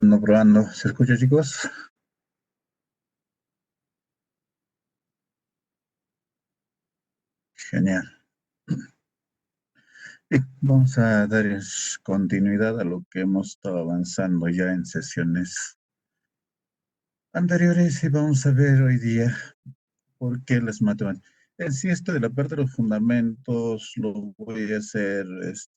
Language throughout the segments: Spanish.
No probando. ¿Se escucha, chicos? Genial. Bien, vamos a dar continuidad a lo que hemos estado avanzando ya en sesiones anteriores y vamos a ver hoy día por qué las matemáticas. En sí, esto de la parte de los fundamentos lo voy a hacer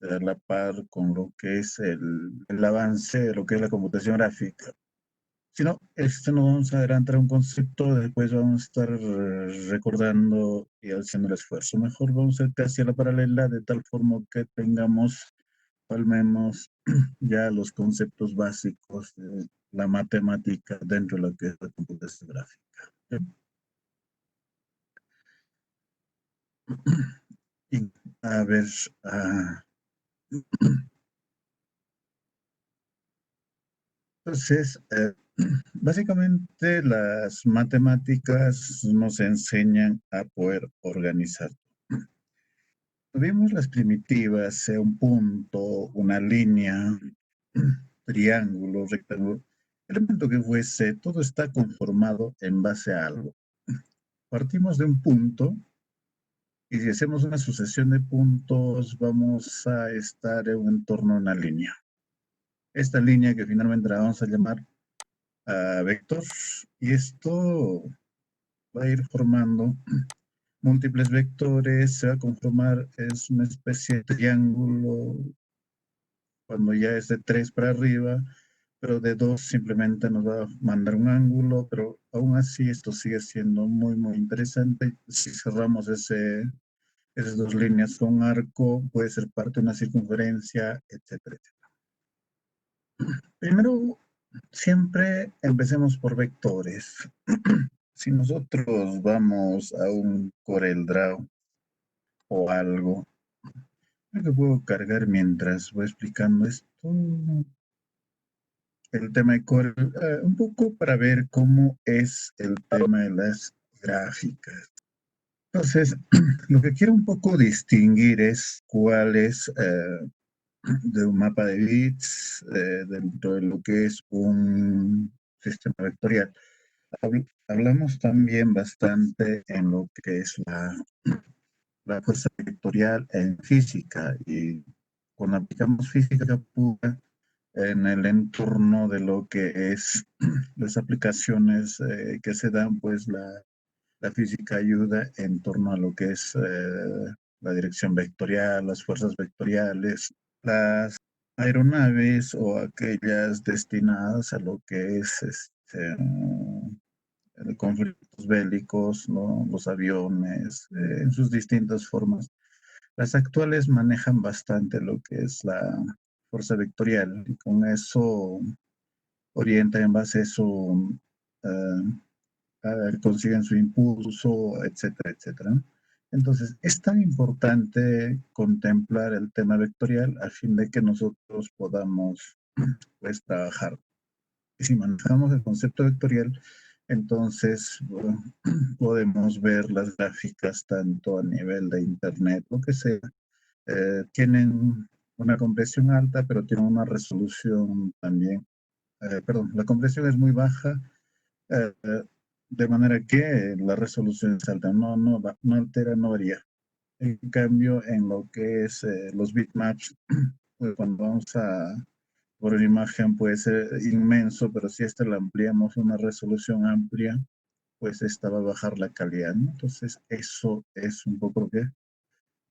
a la par con lo que es el avance de lo que es la computación gráfica. Si no, nos vamos a adelantar un concepto, después vamos a estar recordando y haciendo el esfuerzo. Mejor vamos a ir casi a la paralela, de tal forma que tengamos al menos ya los conceptos básicos de la matemática dentro de lo que es la computación gráfica. Y, a ver, ah, entonces, básicamente las matemáticas nos enseñan a poder organizar. Tuvimos las primitivas, sea un punto, una línea, triángulo, rectángulo, elemento que fuese, todo está conformado en base a algo. Partimos de un punto y si hacemos una sucesión de puntos, vamos a estar en un entorno de una línea. Esta línea que finalmente la vamos a llamar vector, y esto va a ir formando múltiples vectores, se va a conformar, es una especie de triángulo cuando ya es de 3 para arriba, pero de 2 simplemente nos va a mandar un ángulo, pero aún así esto sigue siendo muy, muy interesante. Si cerramos esas dos líneas con un arco, puede ser parte de una circunferencia, etcétera, etcétera. Primero, siempre empecemos por vectores. Si nosotros vamos a un CorelDRAW o algo, creo que puedo cargar mientras voy explicando esto, el tema de Corel, un poco para ver cómo es el tema de las gráficas. Entonces, lo que quiero un poco distinguir es cuál es de un mapa de bits dentro de lo que es un sistema vectorial. Hablamos también bastante en lo que es la fuerza vectorial en física, y cuando aplicamos física pura en el entorno de lo que es las aplicaciones que se dan, pues la física ayuda en torno a lo que es la dirección vectorial, las fuerzas vectoriales, las aeronaves o aquellas destinadas a lo que es conflictos bélicos, ¿no? Los aviones, en sus distintas formas. Las actuales manejan bastante lo que es la fuerza vectorial y con eso orientan en base a eso, consiguen su impulso, etcétera, etcétera. Entonces, es tan importante contemplar el tema vectorial a fin de que nosotros podamos pues trabajar. Y si manejamos el concepto vectorial, entonces bueno, podemos ver las gráficas tanto a nivel de internet, lo que sea. Tienen una compresión alta, pero tienen una resolución también. Perdón, la compresión es muy baja, eh, de manera que la resolución es alta, no altera, no varía. En cambio, en lo que es los bitmaps, pues cuando vamos a por una imagen puede ser inmenso, pero si esta la ampliamos a una resolución amplia, pues esta va a bajar la calidad, ¿no? Entonces, eso es un poco lo que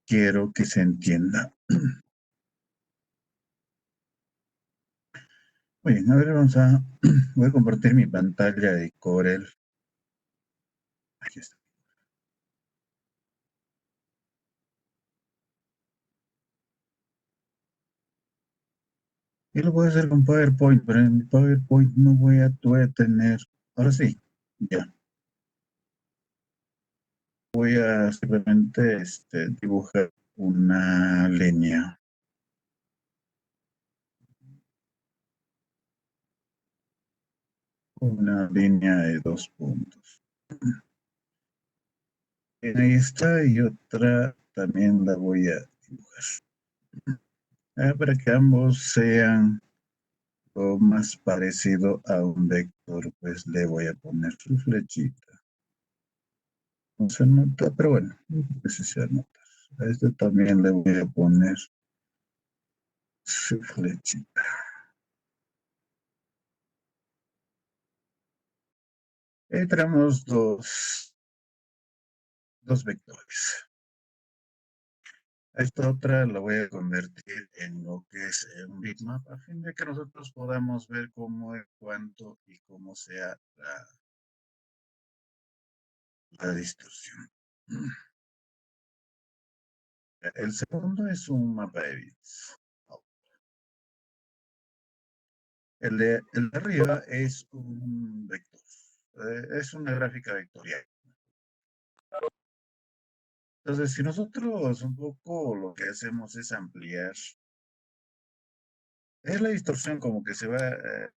quiero que se entienda. Muy bien, a ver, voy a compartir mi pantalla de Corel. Aquí está. Y lo voy a hacer con PowerPoint, pero en PowerPoint no voy a tener, ahora sí, ya. Voy a simplemente dibujar una línea. Una línea de 2 puntos. Ahí está, y otra también la voy a dibujar. Para que ambos sean o más parecido a un vector, pues le voy a poner su flechita. No se nota, pero bueno, pues sí se nota. A este también le voy a poner su flechita. Y tenemos dos vectores. Esta otra la voy a convertir en lo que es un bitmap a fin de que nosotros podamos ver cómo es, cuánto y cómo sea la distorsión. El segundo es un mapa de bits. El de arriba es un vector. Es una gráfica vectorial. Entonces, si nosotros un poco lo que hacemos es ampliar, es la distorsión como que se va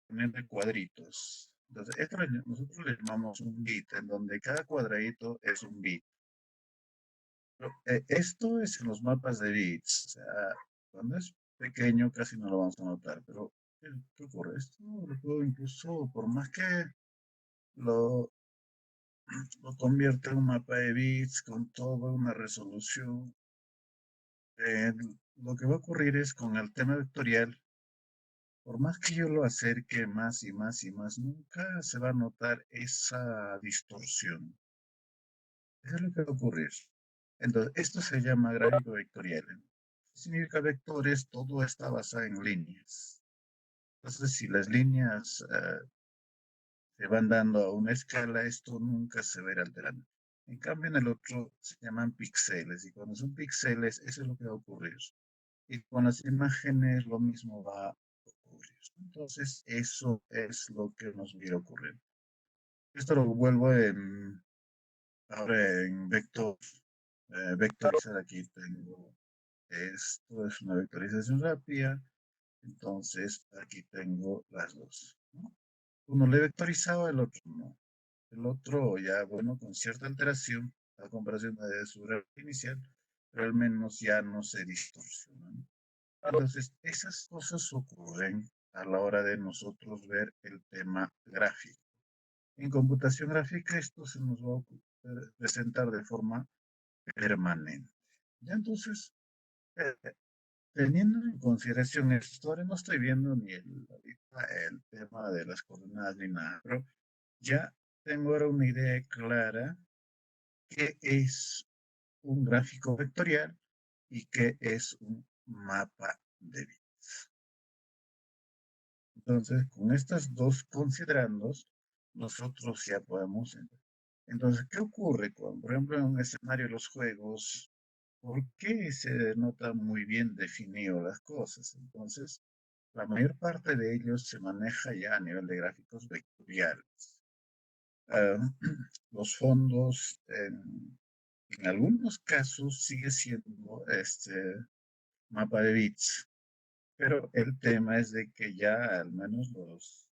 poniendo en cuadritos. Entonces, nosotros le llamamos un bit, en donde cada cuadradito es un bit. Pero, esto es en los mapas de bits. O sea, cuando es pequeño casi no lo vamos a notar, pero ¿qué ocurre? Esto lo puedo incluso, por más que lo, lo convierta en un mapa de bits con toda una resolución, eh, lo que va a ocurrir es con el tema vectorial. Por más que yo lo acerque más y más y más, nunca se va a notar esa distorsión. Eso es lo que va a ocurrir. Entonces, esto se llama gráfico vectorial. Significa vectores, todo está basado en líneas. Entonces, si las líneas se van dando a una escala, esto nunca se verá alterando. En cambio, en el otro se llaman píxeles, y cuando son píxeles, eso es lo que va a ocurrir. Y con las imágenes lo mismo va a ocurrir. Entonces, eso es lo que nos viene a ocurrir. Esto lo vuelvo ahora en vector, vectorizar. Aquí tengo esto, es una vectorización rápida. Entonces, aquí tengo las dos, ¿no? Uno le vectorizaba, el otro no. El otro ya, bueno, con cierta alteración, a comparación de su gráfica inicial, pero al menos ya no se distorsiona, ¿no? Entonces, esas cosas ocurren a la hora de nosotros ver el tema gráfico. En computación gráfica esto se nos va a presentar de forma permanente. Ya entonces, eh, teniendo en consideración esto, ahora no estoy viendo ni el tema de las coordenadas ni nada, pero ya tengo ahora una idea clara qué es un gráfico vectorial y qué es un mapa de bits. Entonces, con estas dos considerandos, nosotros ya podemos entrar. Entonces, ¿qué ocurre cuando, por ejemplo, en un escenario de los juegos, por qué se nota muy bien definido las cosas? Entonces, la mayor parte de ellos se maneja ya a nivel de gráficos vectoriales. Ah, los fondos, en algunos casos, sigue siendo este mapa de bits, pero el tema es de que ya al menos los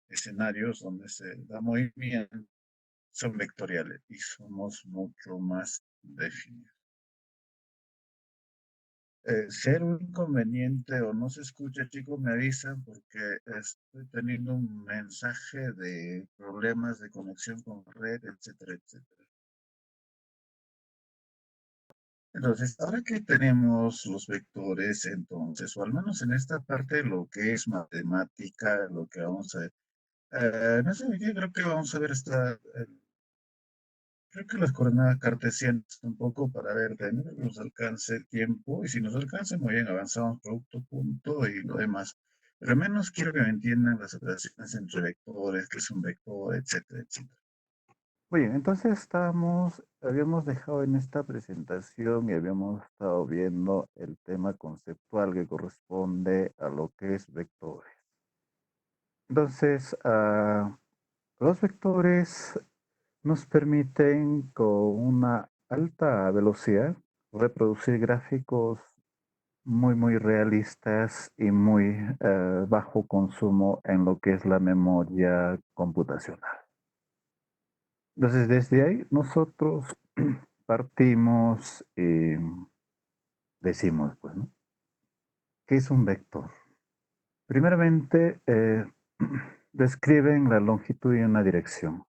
escenarios donde se da movimiento son vectoriales y somos mucho más definidos. Ser un inconveniente o no se escucha, chicos, me avisan porque estoy teniendo un mensaje de problemas de conexión con red, etcétera, etcétera. Entonces, ahora que tenemos los vectores, entonces, o al menos en esta parte, lo que es matemática, lo que vamos a ver, no sé, yo creo que vamos a ver creo que las coordenadas cartesianas un poco para ver de nuevo nos alcance el tiempo, y si nos alcanza, muy bien, avanzamos producto, punto y lo demás. Pero al menos quiero que me entiendan las operaciones entre vectores, qué es un vector, etcétera, etcétera. Muy bien, entonces habíamos dejado en esta presentación y habíamos estado viendo el tema conceptual que corresponde a lo que es vectores. Entonces, los vectores nos permiten con una alta velocidad reproducir gráficos muy realistas y muy bajo consumo en lo que es la memoria computacional. Entonces, desde ahí nosotros partimos decimos, pues, ¿no? ¿Qué es un vector? primeramente, describen la longitud y una dirección.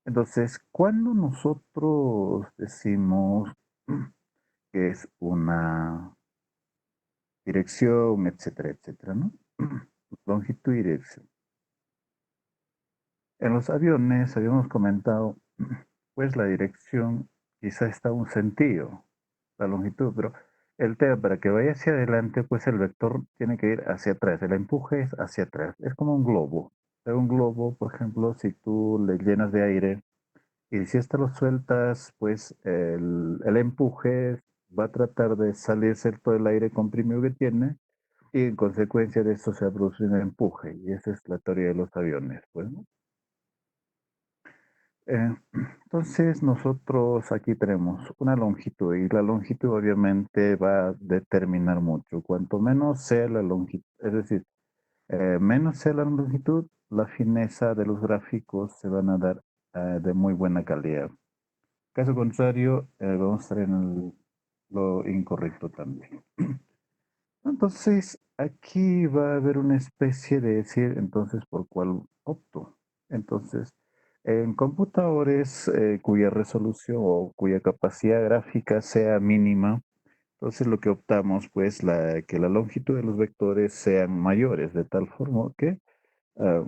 Entonces, cuando nosotros decimos que es una dirección, etcétera, etcétera, ¿no? Longitud y dirección. En los aviones habíamos comentado, pues la dirección quizá está un sentido, la longitud, pero el tema para que vaya hacia adelante, pues el vector tiene que ir hacia atrás, el empuje es hacia atrás, es como un globo. Un globo, por ejemplo, si tú le llenas de aire y si esta lo sueltas, pues el empuje va a tratar de salirse todo el aire comprimido que tiene y en consecuencia de eso se va a producir un empuje y esa es la teoría de los aviones, pues, ¿no? Eh, entonces nosotros aquí tenemos una longitud y la longitud obviamente va a determinar mucho. Cuanto menos sea la longitud, es decir, menos sea la longitud, la fineza de los gráficos se van a dar de muy buena calidad. Caso contrario, vamos a estar en lo incorrecto también. Entonces, aquí va a haber una especie de decir, entonces, ¿por cuál opto? Entonces, en computadores cuya resolución o cuya capacidad gráfica sea mínima, entonces lo que optamos, pues, que la longitud de los vectores sean mayores, de tal forma que ah,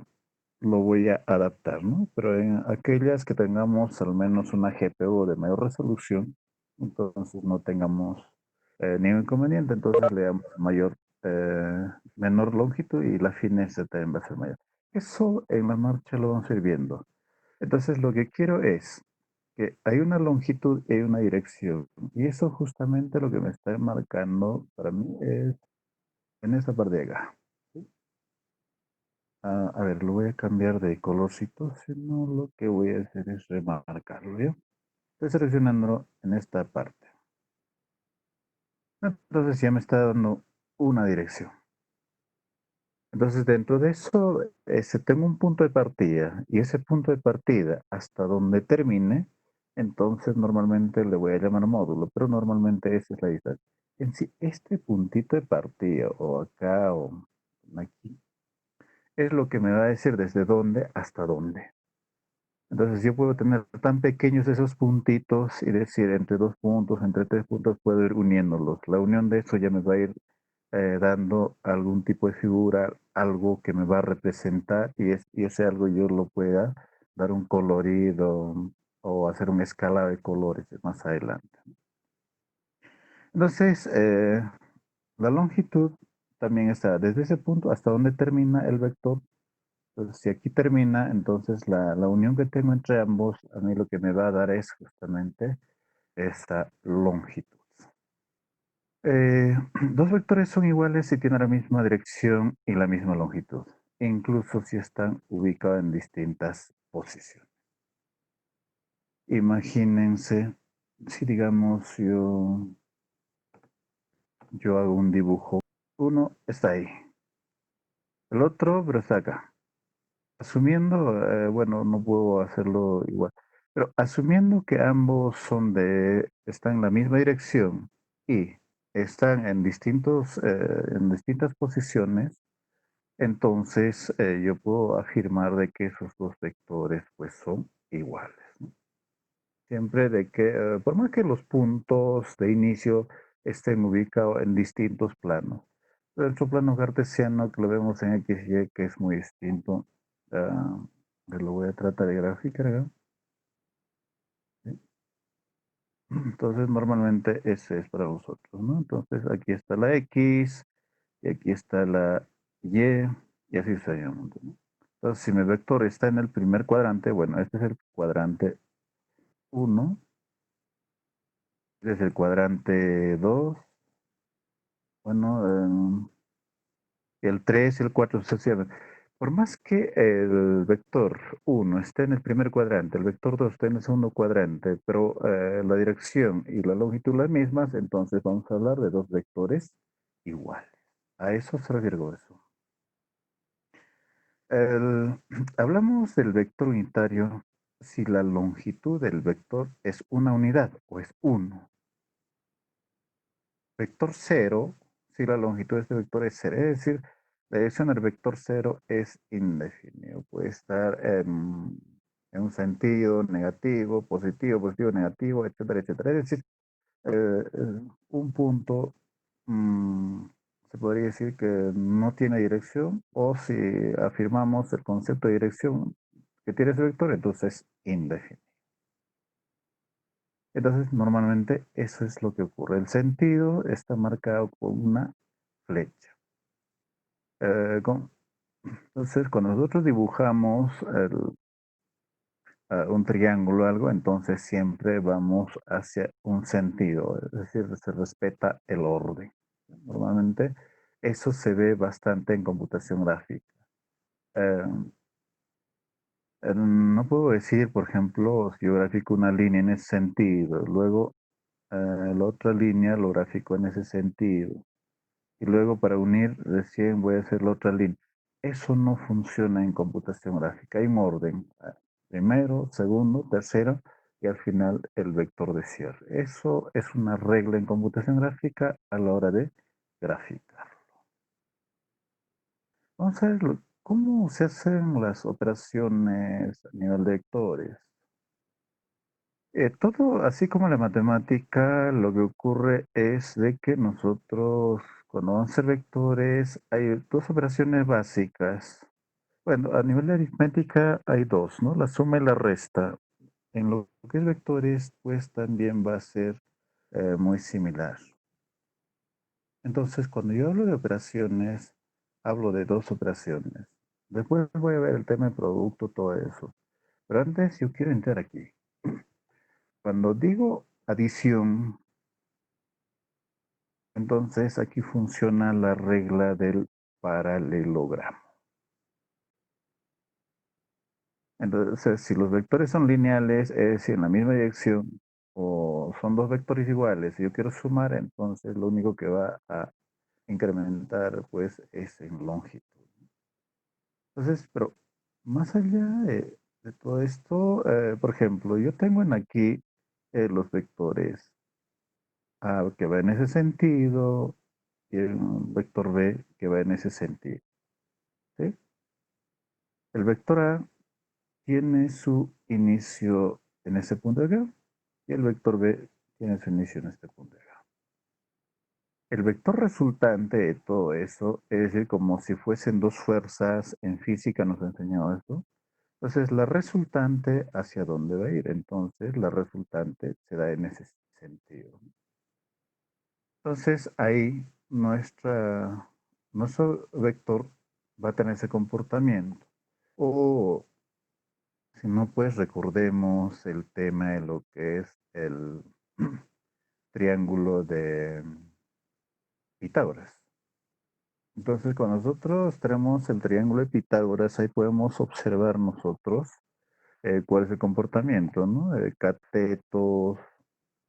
lo voy a adaptar, ¿no? Pero en aquellas que tengamos al menos una GPU de mayor resolución, entonces no tengamos ningún inconveniente, entonces le damos menor longitud y la fineza también va a ser mayor. Eso en la marcha lo vamos a ir viendo. Entonces lo que quiero es que hay una longitud y hay una dirección. Y eso justamente lo que me está marcando para mí es en esta parte de acá. A ver, lo voy a cambiar de colorcito, sino lo que voy a hacer es remarcarlo, ¿ya? Estoy seleccionando en esta parte. Entonces ya me está dando una dirección. Entonces dentro de eso, tengo un punto de partida y ese punto de partida hasta donde termine, entonces normalmente le voy a llamar módulo, pero normalmente esa es la distancia. En sí, este puntito de partida o acá o aquí es lo que me va a decir desde dónde hasta dónde. Entonces yo puedo tener tan pequeños esos puntitos y decir entre dos puntos, entre tres puntos, puedo ir uniéndolos. La unión de eso ya me va a ir dando algún tipo de figura, algo que me va a representar y ese algo yo lo pueda dar un colorido o hacer una escala de colores más adelante. Entonces, la longitud también está desde ese punto hasta donde termina el vector. Entonces, si aquí termina, entonces la unión que tengo entre ambos, a mí lo que me va a dar es justamente esta longitud. Dos vectores son iguales si tienen la misma dirección y la misma longitud, incluso si están ubicados en distintas posiciones. Imagínense, si digamos yo hago un dibujo, uno está ahí, el otro pero está acá. Asumiendo, bueno, no puedo hacerlo igual, pero asumiendo que ambos están en la misma dirección y están en distintas posiciones, entonces yo puedo afirmar de que esos dos vectores pues son iguales, ¿no? Siempre de que, por más que los puntos de inicio estén ubicados en distintos planos, nuestro plano cartesiano que lo vemos en X y Y, que es muy distinto, ah, lo voy a tratar de graficar acá. ¿Sí? Entonces, normalmente ese es para nosotros, ¿no? Entonces, aquí está la X, y aquí está la y así sucesivamente, ¿no? Entonces, si mi vector está en el primer cuadrante, bueno, este es el cuadrante 1, este es el cuadrante 2, bueno, el 3 y el 4 sucesivamente. Por más que el vector 1 esté en el primer cuadrante, el vector 2 esté en el segundo cuadrante, pero la dirección y la longitud las mismas, entonces vamos a hablar de dos vectores iguales. A eso se refiere con eso. Hablamos del vector unitario si la longitud del vector es una unidad o es 1. Vector 0 si la longitud de este vector es 0. Es decir, La dirección del vector cero es indefinido. Puede estar en un sentido negativo, positivo, negativo, etcétera, etcétera. Es decir, un punto se podría decir que no tiene dirección, o si afirmamos el concepto de dirección que tiene ese vector, entonces es indefinido. Entonces, normalmente eso es lo que ocurre. El sentido está marcado con una flecha. Entonces, cuando nosotros dibujamos un triángulo o algo, entonces siempre vamos hacia un sentido, es decir, se respeta el orden. Normalmente eso se ve bastante en computación gráfica. Eh, no puedo decir, por ejemplo, si yo grafico una línea en ese sentido, luego la otra línea lo grafico en ese sentido, y luego para unir recién voy a hacer la otra línea. Eso no funciona en computación gráfica. Hay un orden. Primero, segundo, tercero y al final el vector de cierre. Eso es una regla en computación gráfica a la hora de graficar. Vamos a ver cómo se hacen las operaciones a nivel de vectores. Todo, así como la matemática, lo que ocurre es de que nosotros, cuando vamos a hacer vectores, hay dos operaciones básicas. Bueno, a nivel de aritmética hay dos, ¿no? La suma y la resta. En lo que es vectores, pues también va a ser muy similar. Entonces, cuando yo hablo de operaciones, hablo de dos operaciones. Después voy a ver el tema de producto, todo eso. Pero antes yo quiero entrar aquí. Cuando digo adición, entonces aquí funciona la regla del paralelogramo. Entonces, si los vectores son lineales, es decir, en la misma dirección, o son dos vectores iguales, y yo quiero sumar, entonces lo único que va a incrementar, pues, es en longitud. Entonces, pero más allá de todo esto, por ejemplo, yo tengo en aquí los vectores A que va en ese sentido y un vector B que va en ese sentido. ¿Sí? El vector A tiene su inicio en ese punto de acá y el vector B tiene su inicio en este punto de acá. El vector resultante de todo eso, es decir, como si fuesen dos fuerzas, en física nos ha enseñado esto. Entonces, la resultante, ¿hacia dónde va a ir? Entonces, la resultante se da en ese sentido. Entonces, ahí nuestro vector va a tener ese comportamiento. O, si no, pues recordemos el tema de lo que es el triángulo de Pitágoras. Entonces, cuando nosotros tenemos el triángulo de Pitágoras, ahí podemos observar nosotros cuál es el comportamiento, ¿no? Catetos,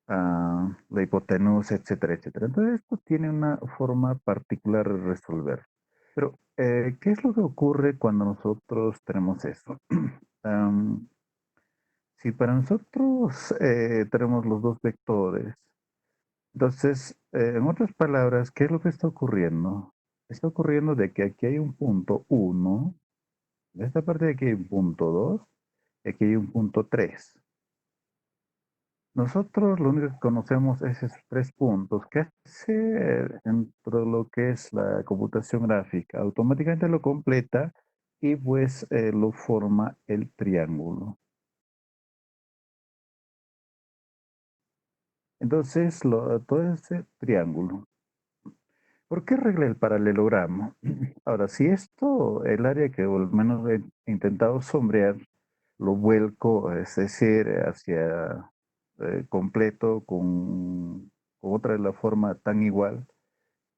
la hipotenusa, etcétera, etcétera. Entonces, esto tiene una forma particular de resolver. Pero, ¿qué es lo que ocurre cuando nosotros tenemos eso? Am, si para nosotros tenemos los dos vectores, entonces, en otras palabras, ¿qué es lo que está ocurriendo? Está ocurriendo de que aquí hay un punto 1, de esta parte de aquí hay un punto 2, y aquí hay un punto 3. Nosotros lo único que conocemos es esos tres puntos. ¿Qué hace dentro de lo que es la computación gráfica? Automáticamente lo completa y pues lo forma el triángulo. Entonces, todo ese triángulo. ¿Por qué regla el paralelogramo? Ahora, si esto, el área que al menos he intentado sombrear, lo vuelco, es decir, hacia completo con otra de la forma tan igual,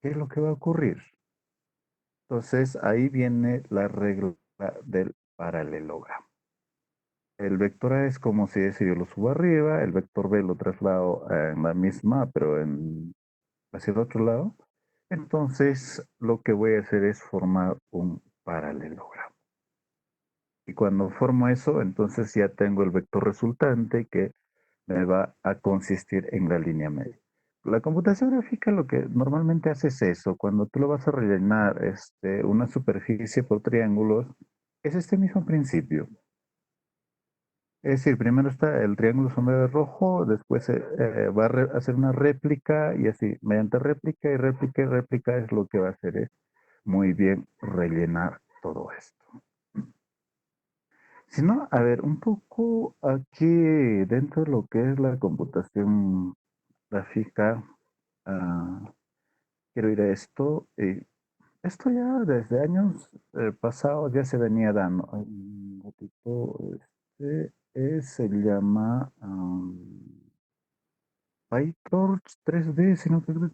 ¿qué es lo que va a ocurrir? Entonces, ahí viene la regla del paralelogramo. El vector A es como si yo lo subo arriba, el vector B lo traslado en la misma, pero hacia el otro lado. Entonces, lo que voy a hacer es formar un paralelogramo. Y cuando formo eso, entonces ya tengo el vector resultante que me va a consistir en la línea media. La computación gráfica lo que normalmente hace es eso, cuando tú lo vas a rellenar una superficie por triángulos, es este mismo principio. Es decir, primero está el triángulo sombreado rojo, después va a hacer una réplica y así, mediante réplica y réplica y réplica es lo que va a hacer es muy bien rellenar todo esto. Si no, a ver, un poco aquí dentro de lo que es la computación gráfica, ah, quiero ir a esto. Esto ya desde años pasados ya se venía dando. Ay, un ratito, se llama PyTorch 3D, si no creo.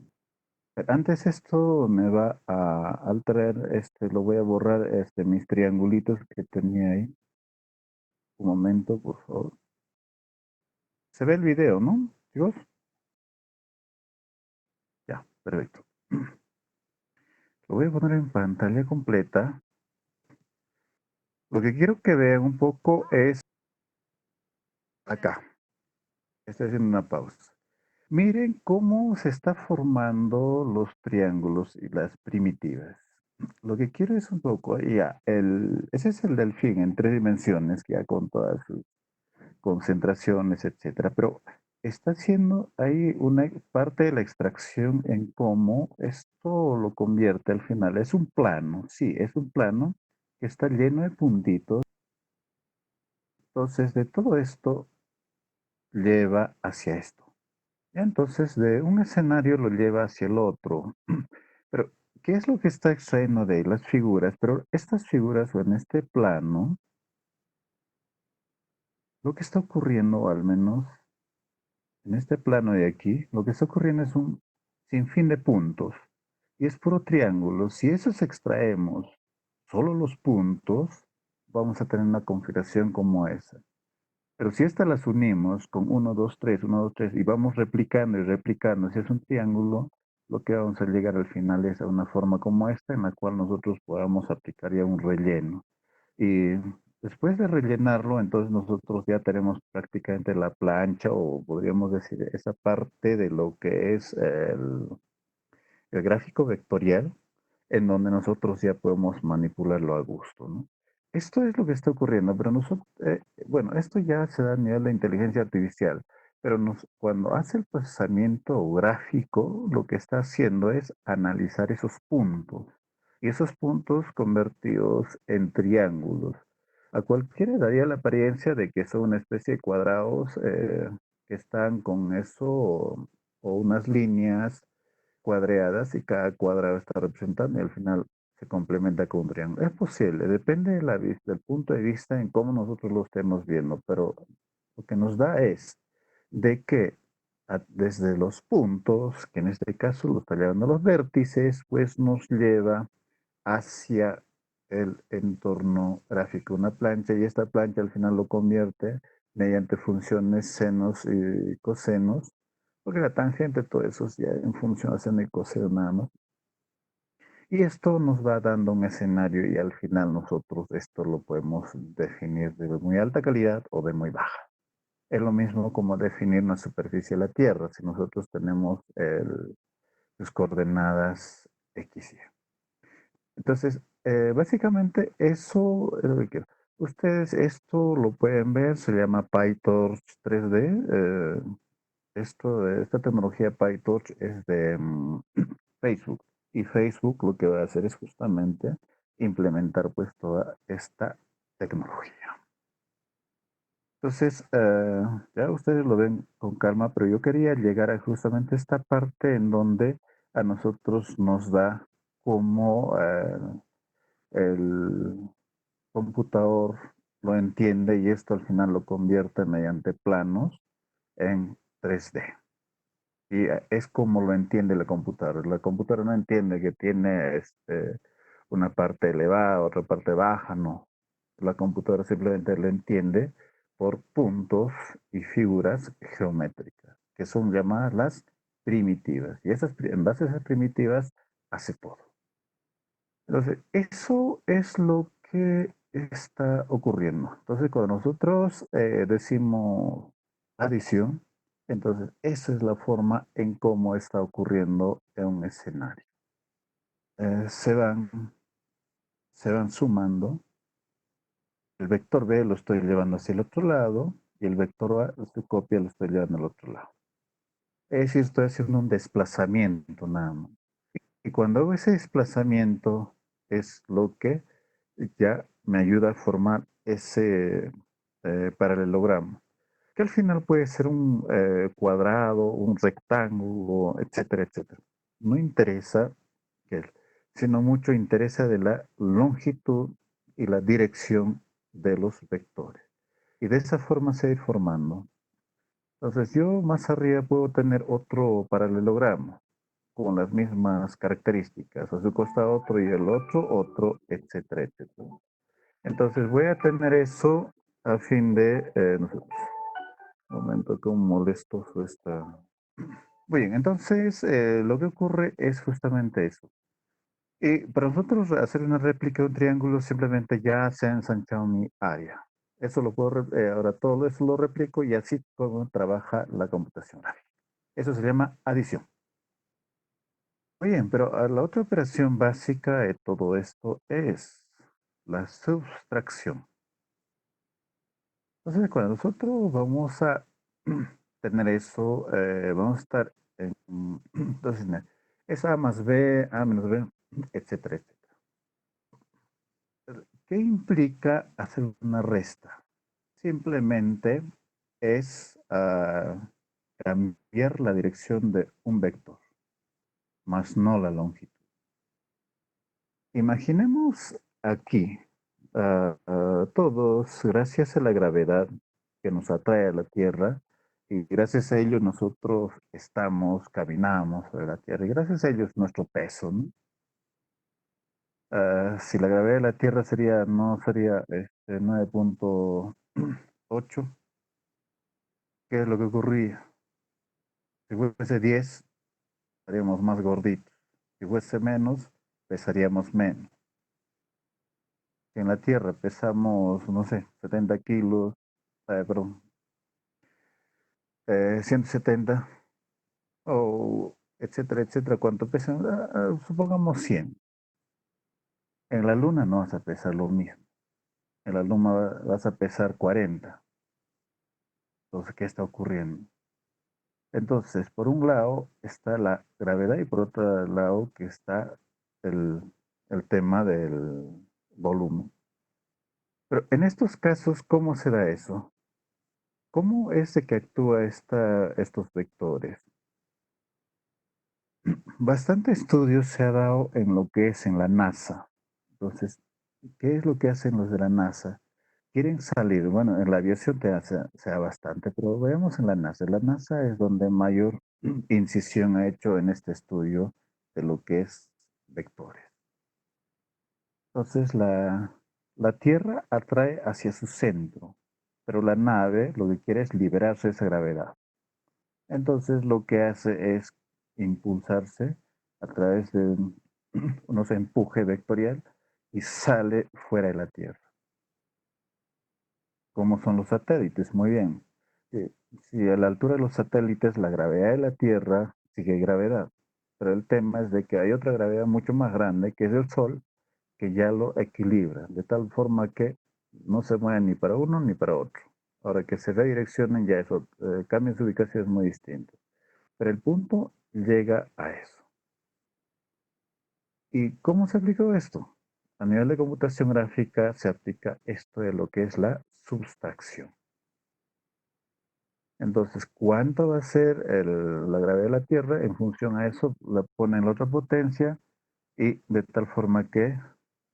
Antes esto me va a traer, lo voy a borrar, mis triangulitos que tenía ahí. Un momento, por favor. Se ve el video, ¿no, chicos? Ya, perfecto. Lo voy a poner en pantalla completa. Lo que quiero que vean un poco es acá. Estoy haciendo una pausa. Miren cómo se está formando los triángulos y las primitivas. Lo que quiero es un poco, ya, ese es el delfín en 3 dimensiones, ya con todas sus concentraciones, etcétera. Pero está haciendo ahí una parte de la extracción en cómo esto lo convierte al final. Es un plano, sí, es un plano que está lleno de puntitos. Entonces, de todo esto lleva hacia esto. Ya entonces, de un escenario lo lleva hacia el otro. Pero, ¿qué es lo que está extrayendo de ahí? Las figuras. Pero estas figuras o en este plano, lo que está ocurriendo, al menos en este plano de aquí, lo que está ocurriendo es un sinfín de puntos. Y es puro triángulo. Si esos extraemos solo los puntos, vamos a tener una configuración como esa. Pero si estas las unimos con uno 2 3 1 2 3 y vamos replicando y replicando, si es un triángulo, lo que vamos a llegar al final es a una forma como esta, en la cual nosotros podamos aplicar ya un relleno. Y después de rellenarlo, entonces nosotros ya tenemos prácticamente la plancha, o podríamos decir esa parte de lo que es el gráfico vectorial, en donde nosotros ya podemos manipularlo a gusto, ¿no? Esto es lo que está ocurriendo, pero nosotros, bueno, esto ya se da a nivel de inteligencia artificial, pero cuando hace el procesamiento gráfico, lo que está haciendo es analizar esos puntos, y esos puntos convertidos en triángulos. A cualquiera daría la apariencia de que son una especie de cuadrados que están con eso, o unas líneas cuadreadas, y cada cuadrado está representando y al final se complementa con un triángulo. Es posible, depende de del punto de vista en cómo nosotros lo estemos viendo, pero lo que nos da es de que desde los puntos, que en este caso lo está llevando los vértices, pues nos lleva hacia el entorno gráfico, una plancha, y esta plancha al final lo convierte mediante funciones senos y cosenos, porque la tangente, todo eso es ya en función de seno y coseno nada más. Y esto nos va dando un escenario y al final nosotros esto lo podemos definir de muy alta calidad o de muy baja. Es lo mismo como definir una superficie de la Tierra, si nosotros tenemos sus coordenadas X y Y. Entonces, básicamente eso es lo que quiero. Ustedes esto lo pueden ver, se llama PyTorch 3D. Esta tecnología PyTorch es de Facebook. Y Facebook lo que va a hacer es justamente implementar pues toda esta tecnología. Entonces, ya ustedes lo ven con calma, pero yo quería llegar a justamente esta parte en donde a nosotros nos da como el computador lo entiende, y esto al final lo convierte mediante planos en 3D. Y es como lo entiende la computadora. La computadora no entiende que tiene una parte elevada, otra parte baja, no. La computadora simplemente lo entiende por puntos y figuras geométricas, que son llamadas las primitivas. Y en base a esas primitivas hace todo. Entonces, eso es lo que está ocurriendo. Entonces, cuando nosotros decimos adición, Entonces, esa es la forma en cómo está ocurriendo en un escenario. Eh, se van, se van sumando. El vector B lo estoy llevando hacia el otro lado y el vector A, su copia, lo estoy llevando al otro lado. Es decir, estoy haciendo un desplazamiento nada más. Y cuando hago ese desplazamiento es lo que ya me ayuda a formar ese paralelogramo, que al final puede ser un cuadrado, un rectángulo, etcétera, etcétera. No interesa que, sino mucho interesa de la longitud y la dirección de los vectores. Y de esa forma se va a ir formando. Entonces yo más arriba puedo tener otro paralelogramo con las mismas características, a su costado otro y el otro, etcétera, etcétera. Entonces voy a tener eso a fin de, no sé, un momento, como molestoso está. Muy bien, entonces lo que ocurre es justamente eso. Y para nosotros hacer una réplica de un triángulo simplemente ya se ha ensanchado mi área. Eso lo puedo, ahora todo eso lo replico y así como trabaja la computación gráfica. Eso se llama adición. Muy bien, pero la otra operación básica de todo esto es la sustracción. Entonces, cuando nosotros vamos a tener eso, vamos a estar en, entonces, es A más B, A menos B, etcétera, etcétera. ¿Qué implica hacer una resta? Simplemente es cambiar la dirección de un vector, más no la longitud. Imaginemos aquí, todos, gracias a la gravedad que nos atrae a la Tierra, y gracias a ello nosotros estamos, caminamos sobre la Tierra, y gracias a ello es nuestro peso, ¿no? Si la gravedad de la Tierra sería, no sería 9.8, ¿qué es lo que ocurría? Si fuese 10, estaríamos más gorditos. Si fuese menos, pesaríamos menos. En la Tierra pesamos, no sé, 70 kilos, perdón, 170, o etcétera, etcétera. ¿Cuánto pesan? Supongamos 100. En la Luna no vas a pesar lo mismo. En la Luna vas a pesar 40. Entonces, ¿qué está ocurriendo? Entonces, por un lado está la gravedad y por otro lado que está el, el tema del volumen. Pero en estos casos, ¿cómo se da eso? ¿Cómo es de que actúa estos vectores? Bastante estudio se ha dado en lo que es en la NASA. Entonces, ¿qué es lo que hacen los de la NASA? Quieren salir, bueno, en la aviación se da bastante, pero veamos en la NASA. La NASA es donde mayor incisión ha hecho en este estudio de lo que es vectores. Entonces, la Tierra atrae hacia su centro, pero la nave lo que quiere es liberarse de esa gravedad. Entonces lo que hace es impulsarse a través de unos empuje vectorial y sale fuera de la Tierra. ¿Cómo son los satélites? Muy bien. Eh, Si a la altura de los satélites la gravedad de la Tierra sigue gravedad, pero el tema es de que hay otra gravedad mucho más grande que es el Sol, que ya lo equilibra, de tal forma que no se mueve ni para uno ni para otro. Ahora que se redireccionen ya eso, cambian su ubicación es muy distinto. Pero el punto llega a eso. ¿Y cómo se aplicó esto? A nivel de computación gráfica se aplica esto de lo que es la subtracción. Entonces, ¿cuánto va a ser la gravedad de la Tierra? En función a eso, la ponen la otra potencia y de tal forma que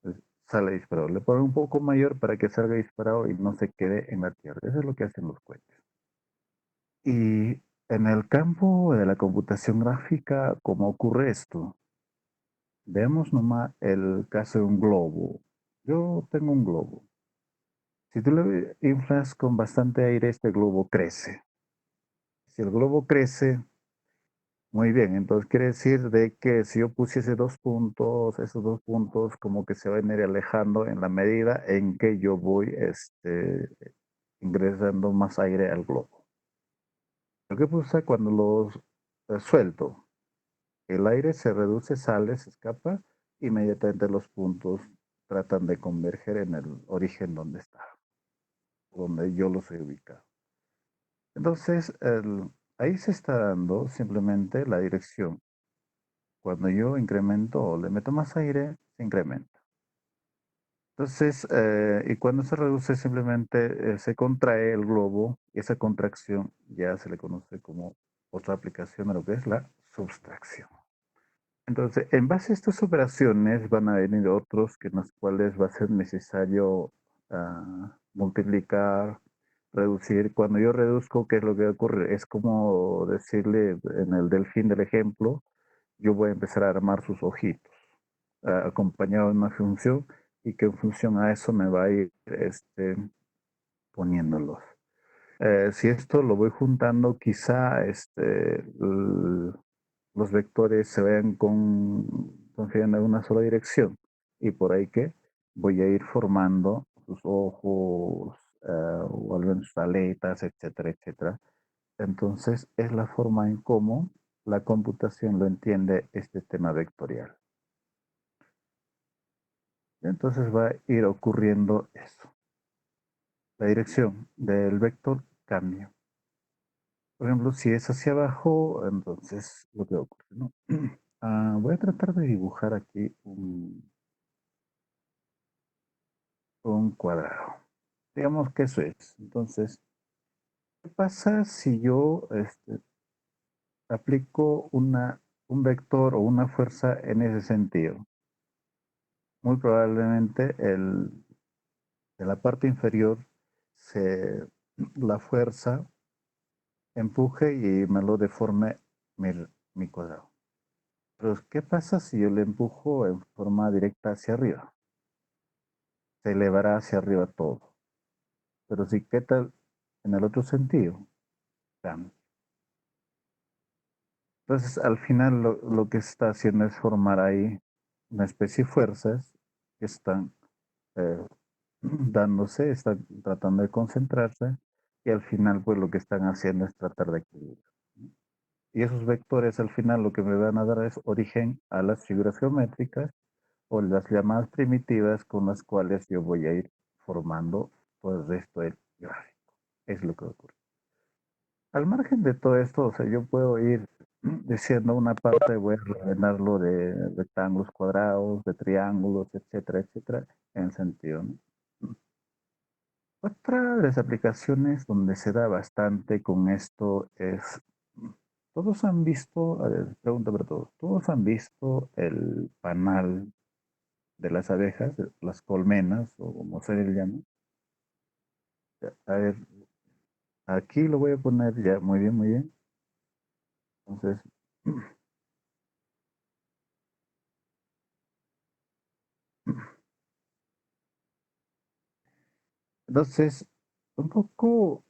pues, sale disparado. Le ponen un poco mayor para que salga disparado y no se quede en la Tierra. Eso es lo que hacen los cohetes. Y en el campo de la computación gráfica, ¿cómo ocurre esto? Veamos nomás el caso de un globo. Yo tengo un globo. Si tú le inflas con bastante aire, este globo crece. Si el globo crece, muy bien, entonces quiere decir de que si yo pusiese dos puntos, esos dos puntos como que se van a ir alejando en la medida en que yo voy ingresando más aire al globo. Lo que pasa cuando los suelto, el aire se reduce, sale, se escapa, inmediatamente los puntos tratan de converger en el origen donde está, donde yo los he ubicado. Entonces, ahí se está dando simplemente la dirección. Cuando yo incremento o le meto más aire, se incrementa. Entonces, y cuando se reduce, simplemente se contrae el globo y esa contracción ya se le conoce como otra aplicación de lo que es la subtracción. Entonces, en base a estas operaciones van a venir otros que en los cuales va a ser necesario multiplicar, reducir. Cuando yo reduzco, ¿qué es lo que ocurre? Es como decirle en el delfín del ejemplo, yo voy a empezar a armar sus ojitos, acompañado de una función, y que en función a eso me va a ir poniéndolos. Si esto lo voy juntando, quizá los vectores se vayan confiando en una sola dirección, y por ahí que voy a ir formando sus ojos, o al menos sus aletas, etcétera, etcétera. Entonces es la forma en cómo la computación lo entiende este tema vectorial. Entonces va a ir ocurriendo eso. La dirección del vector cambia. Por ejemplo, si es hacia abajo, entonces lo que ocurre, ¿no? Voy a tratar de dibujar aquí un cuadrado. Digamos que eso es. Entonces, ¿qué pasa si yo aplico un vector o una fuerza en ese sentido? Muy probablemente de la parte inferior la fuerza empuje y me lo deforme mi, mi cuadrado. Pero ¿qué pasa si yo le empujo en forma directa hacia arriba? Se elevará hacia arriba todo. Pero si, ¿qué tal en el otro sentido? Cambia. Entonces, al final lo que se está haciendo es formar ahí una especie de fuerzas que están eh, dándose, están tratando de concentrarse, y al final pues lo que están haciendo es tratar de equilibrar. Y esos vectores al final lo que me van a dar es origen a las figuras geométricas o las llamadas primitivas con las cuales yo voy a ir formando todo el resto del gráfico. Es lo que ocurre. Al margen de todo esto, o sea, yo puedo ir diciendo una parte, voy a rellenarlo de rectángulos cuadrados, de triángulos, etcétera, etcétera, en sentido, ¿no? Otra de las aplicaciones donde se da bastante con esto es, todos han visto, a ver, pregunta para todos han visto el panal de las abejas, las colmenas, o como se le llama? A ver, aquí lo voy a poner ya, muy bien, muy bien. Entonces, entonces, un poco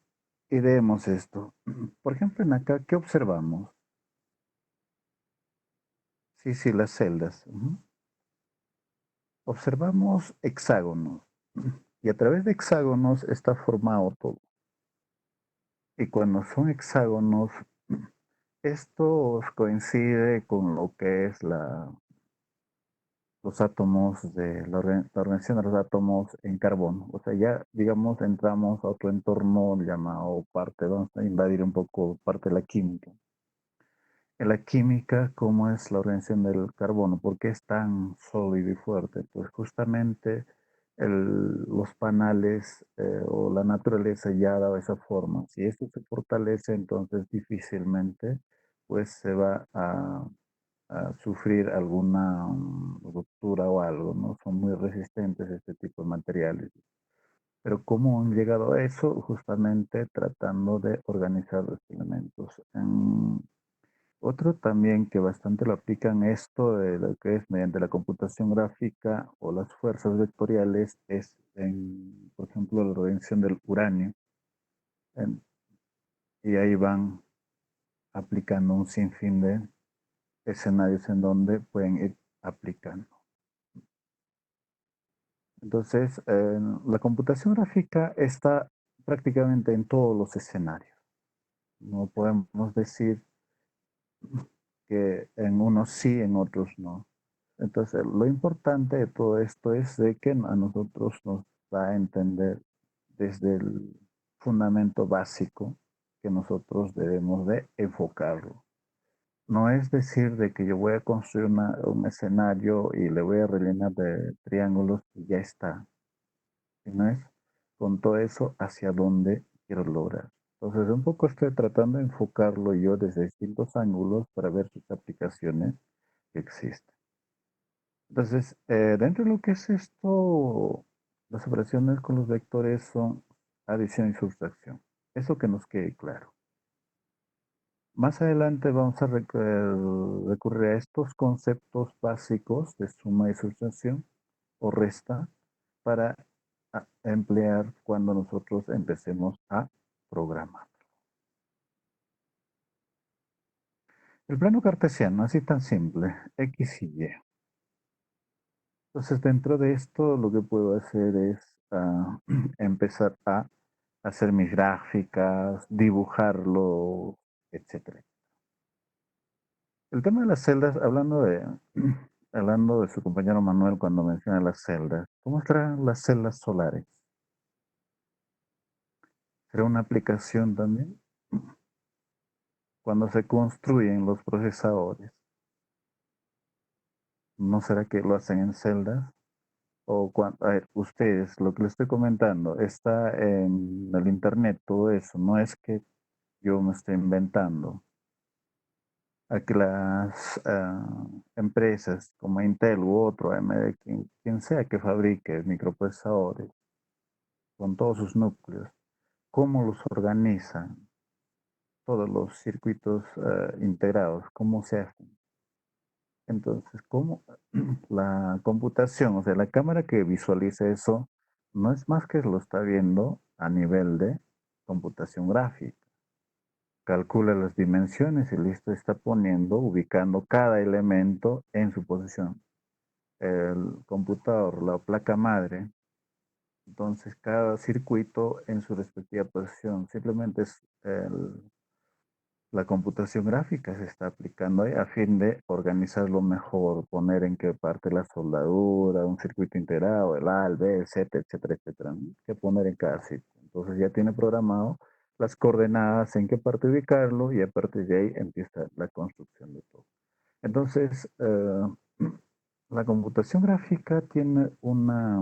ideemos esto. Por ejemplo, en acá, ¿qué observamos? Sí, sí, las celdas. Observamos hexágonos. Y a través de hexágonos está formado todo. Y cuando son hexágonos, esto coincide con lo que es los átomos de la organización de los átomos en carbono. O sea, ya, digamos, entramos a otro entorno llamado parte, vamos a invadir un poco parte de la química. En la química, ¿cómo es la organización del carbono? ¿Por qué es tan sólido y fuerte? Pues justamente los panales o la naturaleza ya ha dado esa forma. Si esto se fortalece, entonces difícilmente pues se va a sufrir alguna ruptura o algo, ¿no? Son muy resistentes a este tipo de materiales. Pero ¿cómo han llegado a eso? Justamente tratando de organizar los elementos. Otro también que bastante lo aplican esto de lo que es mediante la computación gráfica o las fuerzas vectoriales es por ejemplo, la organización del uranio. En- y ahí van aplicando un sinfín de escenarios en donde pueden ir aplicando. Entonces, la computación gráfica está prácticamente en todos los escenarios. No podemos decir que en unos sí, en otros no. Entonces, lo importante de todo esto es de que a nosotros nos va a entender desde el fundamento básico que nosotros debemos de enfocarlo. No es decir de que yo voy a construir un escenario y le voy a rellenar de triángulos y ya está, sino es con todo eso hacia dónde quiero lograr. Entonces, un poco estoy tratando de enfocarlo yo desde distintos ángulos para ver sus aplicaciones que existen. Entonces, dentro de lo que es esto, las operaciones con los vectores son adición y sustracción. Eso que nos quede claro. Más adelante vamos a recurrir a estos conceptos básicos de suma y sustracción o resta para emplear cuando nosotros empecemos a programar. El plano cartesiano, así tan simple, X y Y. Entonces, dentro de esto, lo que puedo hacer es empezar a hacer mis gráficas, dibujarlo, etcétera. El tema de las celdas, hablando de su compañero Manuel cuando menciona las celdas, ¿cómo estarán las celdas solares? ¿Será una aplicación también? Cuando se construyen los procesadores, ¿no será que lo hacen en celdas? O cuando, a ver, ustedes, lo que les estoy comentando, está en el internet, todo eso, no es que yo me estoy inventando. A que las empresas como Intel u otro, AMD, quien sea que fabrique microprocesadores con todos sus núcleos, cómo los organizan, todos los circuitos integrados, cómo se hacen. Entonces, cómo la computación, o sea, la cámara que visualiza eso, no es más que lo está viendo a nivel de computación gráfica. Calcula las dimensiones y listo, está poniendo, ubicando cada elemento en su posición. El computador, la placa madre, entonces cada circuito en su respectiva posición. Simplemente es la computación gráfica se está aplicando ahí a fin de organizarlo mejor, poner en qué parte la soldadura, un circuito integrado, el A, el B, el Z, etcétera, etcétera, ¿no? Que poner en cada sitio. Entonces ya tiene programado las coordenadas en qué parte ubicarlo y a partir de ahí empieza la construcción de todo. Entonces, la computación gráfica tiene una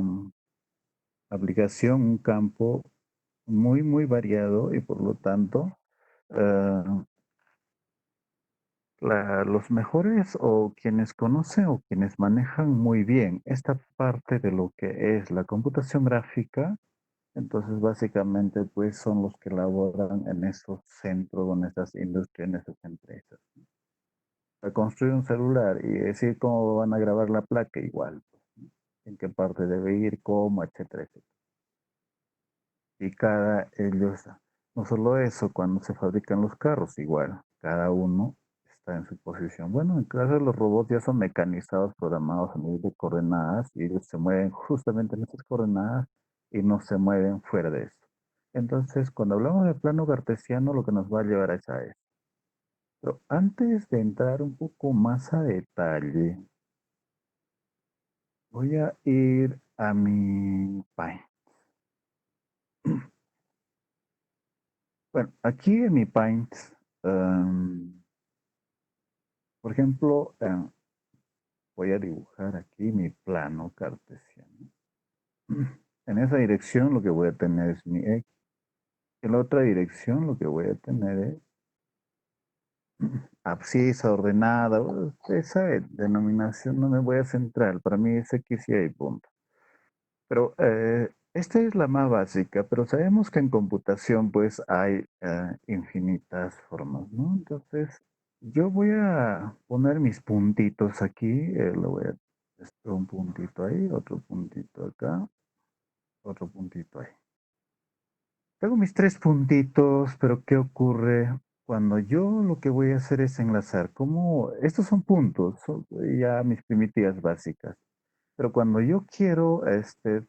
aplicación, un campo muy, muy variado y por lo tanto, eh, los mejores o quienes conocen o quienes manejan muy bien esta parte de lo que es la computación gráfica, entonces básicamente pues son los que laboran en esos centros, en esas industrias, en esas empresas. Para construir un celular y decir cómo van a grabar la placa, igual, pues, ¿no? En qué parte debe ir, cómo, etcétera, etcétera. Y cada ellos, no solo eso, cuando se fabrican los carros, igual, cada uno está en su posición. Bueno, en el caso de los robots ya son mecanizados, programados a nivel de coordenadas y ellos se mueven justamente en esas coordenadas y no se mueven fuera de eso. Entonces, cuando hablamos de plano cartesiano, lo que nos va a llevar a esa es. Pero antes de entrar un poco más a detalle, voy a ir a mi Paint. Bueno, aquí en mi Paint, por ejemplo, voy a dibujar aquí mi plano cartesiano. En esa dirección lo que voy a tener es mi X. En la otra dirección lo que voy a tener es abscisa ordenada. Esa denominación no me voy a centrar. Para mí es X y Y, punto. Pero esta es la más básica, pero sabemos que en computación pues hay infinitas formas, ¿no? Entonces, yo voy a poner mis puntitos aquí, lo voy a un puntito ahí, otro puntito acá, otro puntito ahí. Tengo mis tres puntitos, pero ¿qué ocurre cuando yo lo que voy a hacer es enlazar? Como estos son puntos, son ya mis primitivas básicas. Pero cuando yo quiero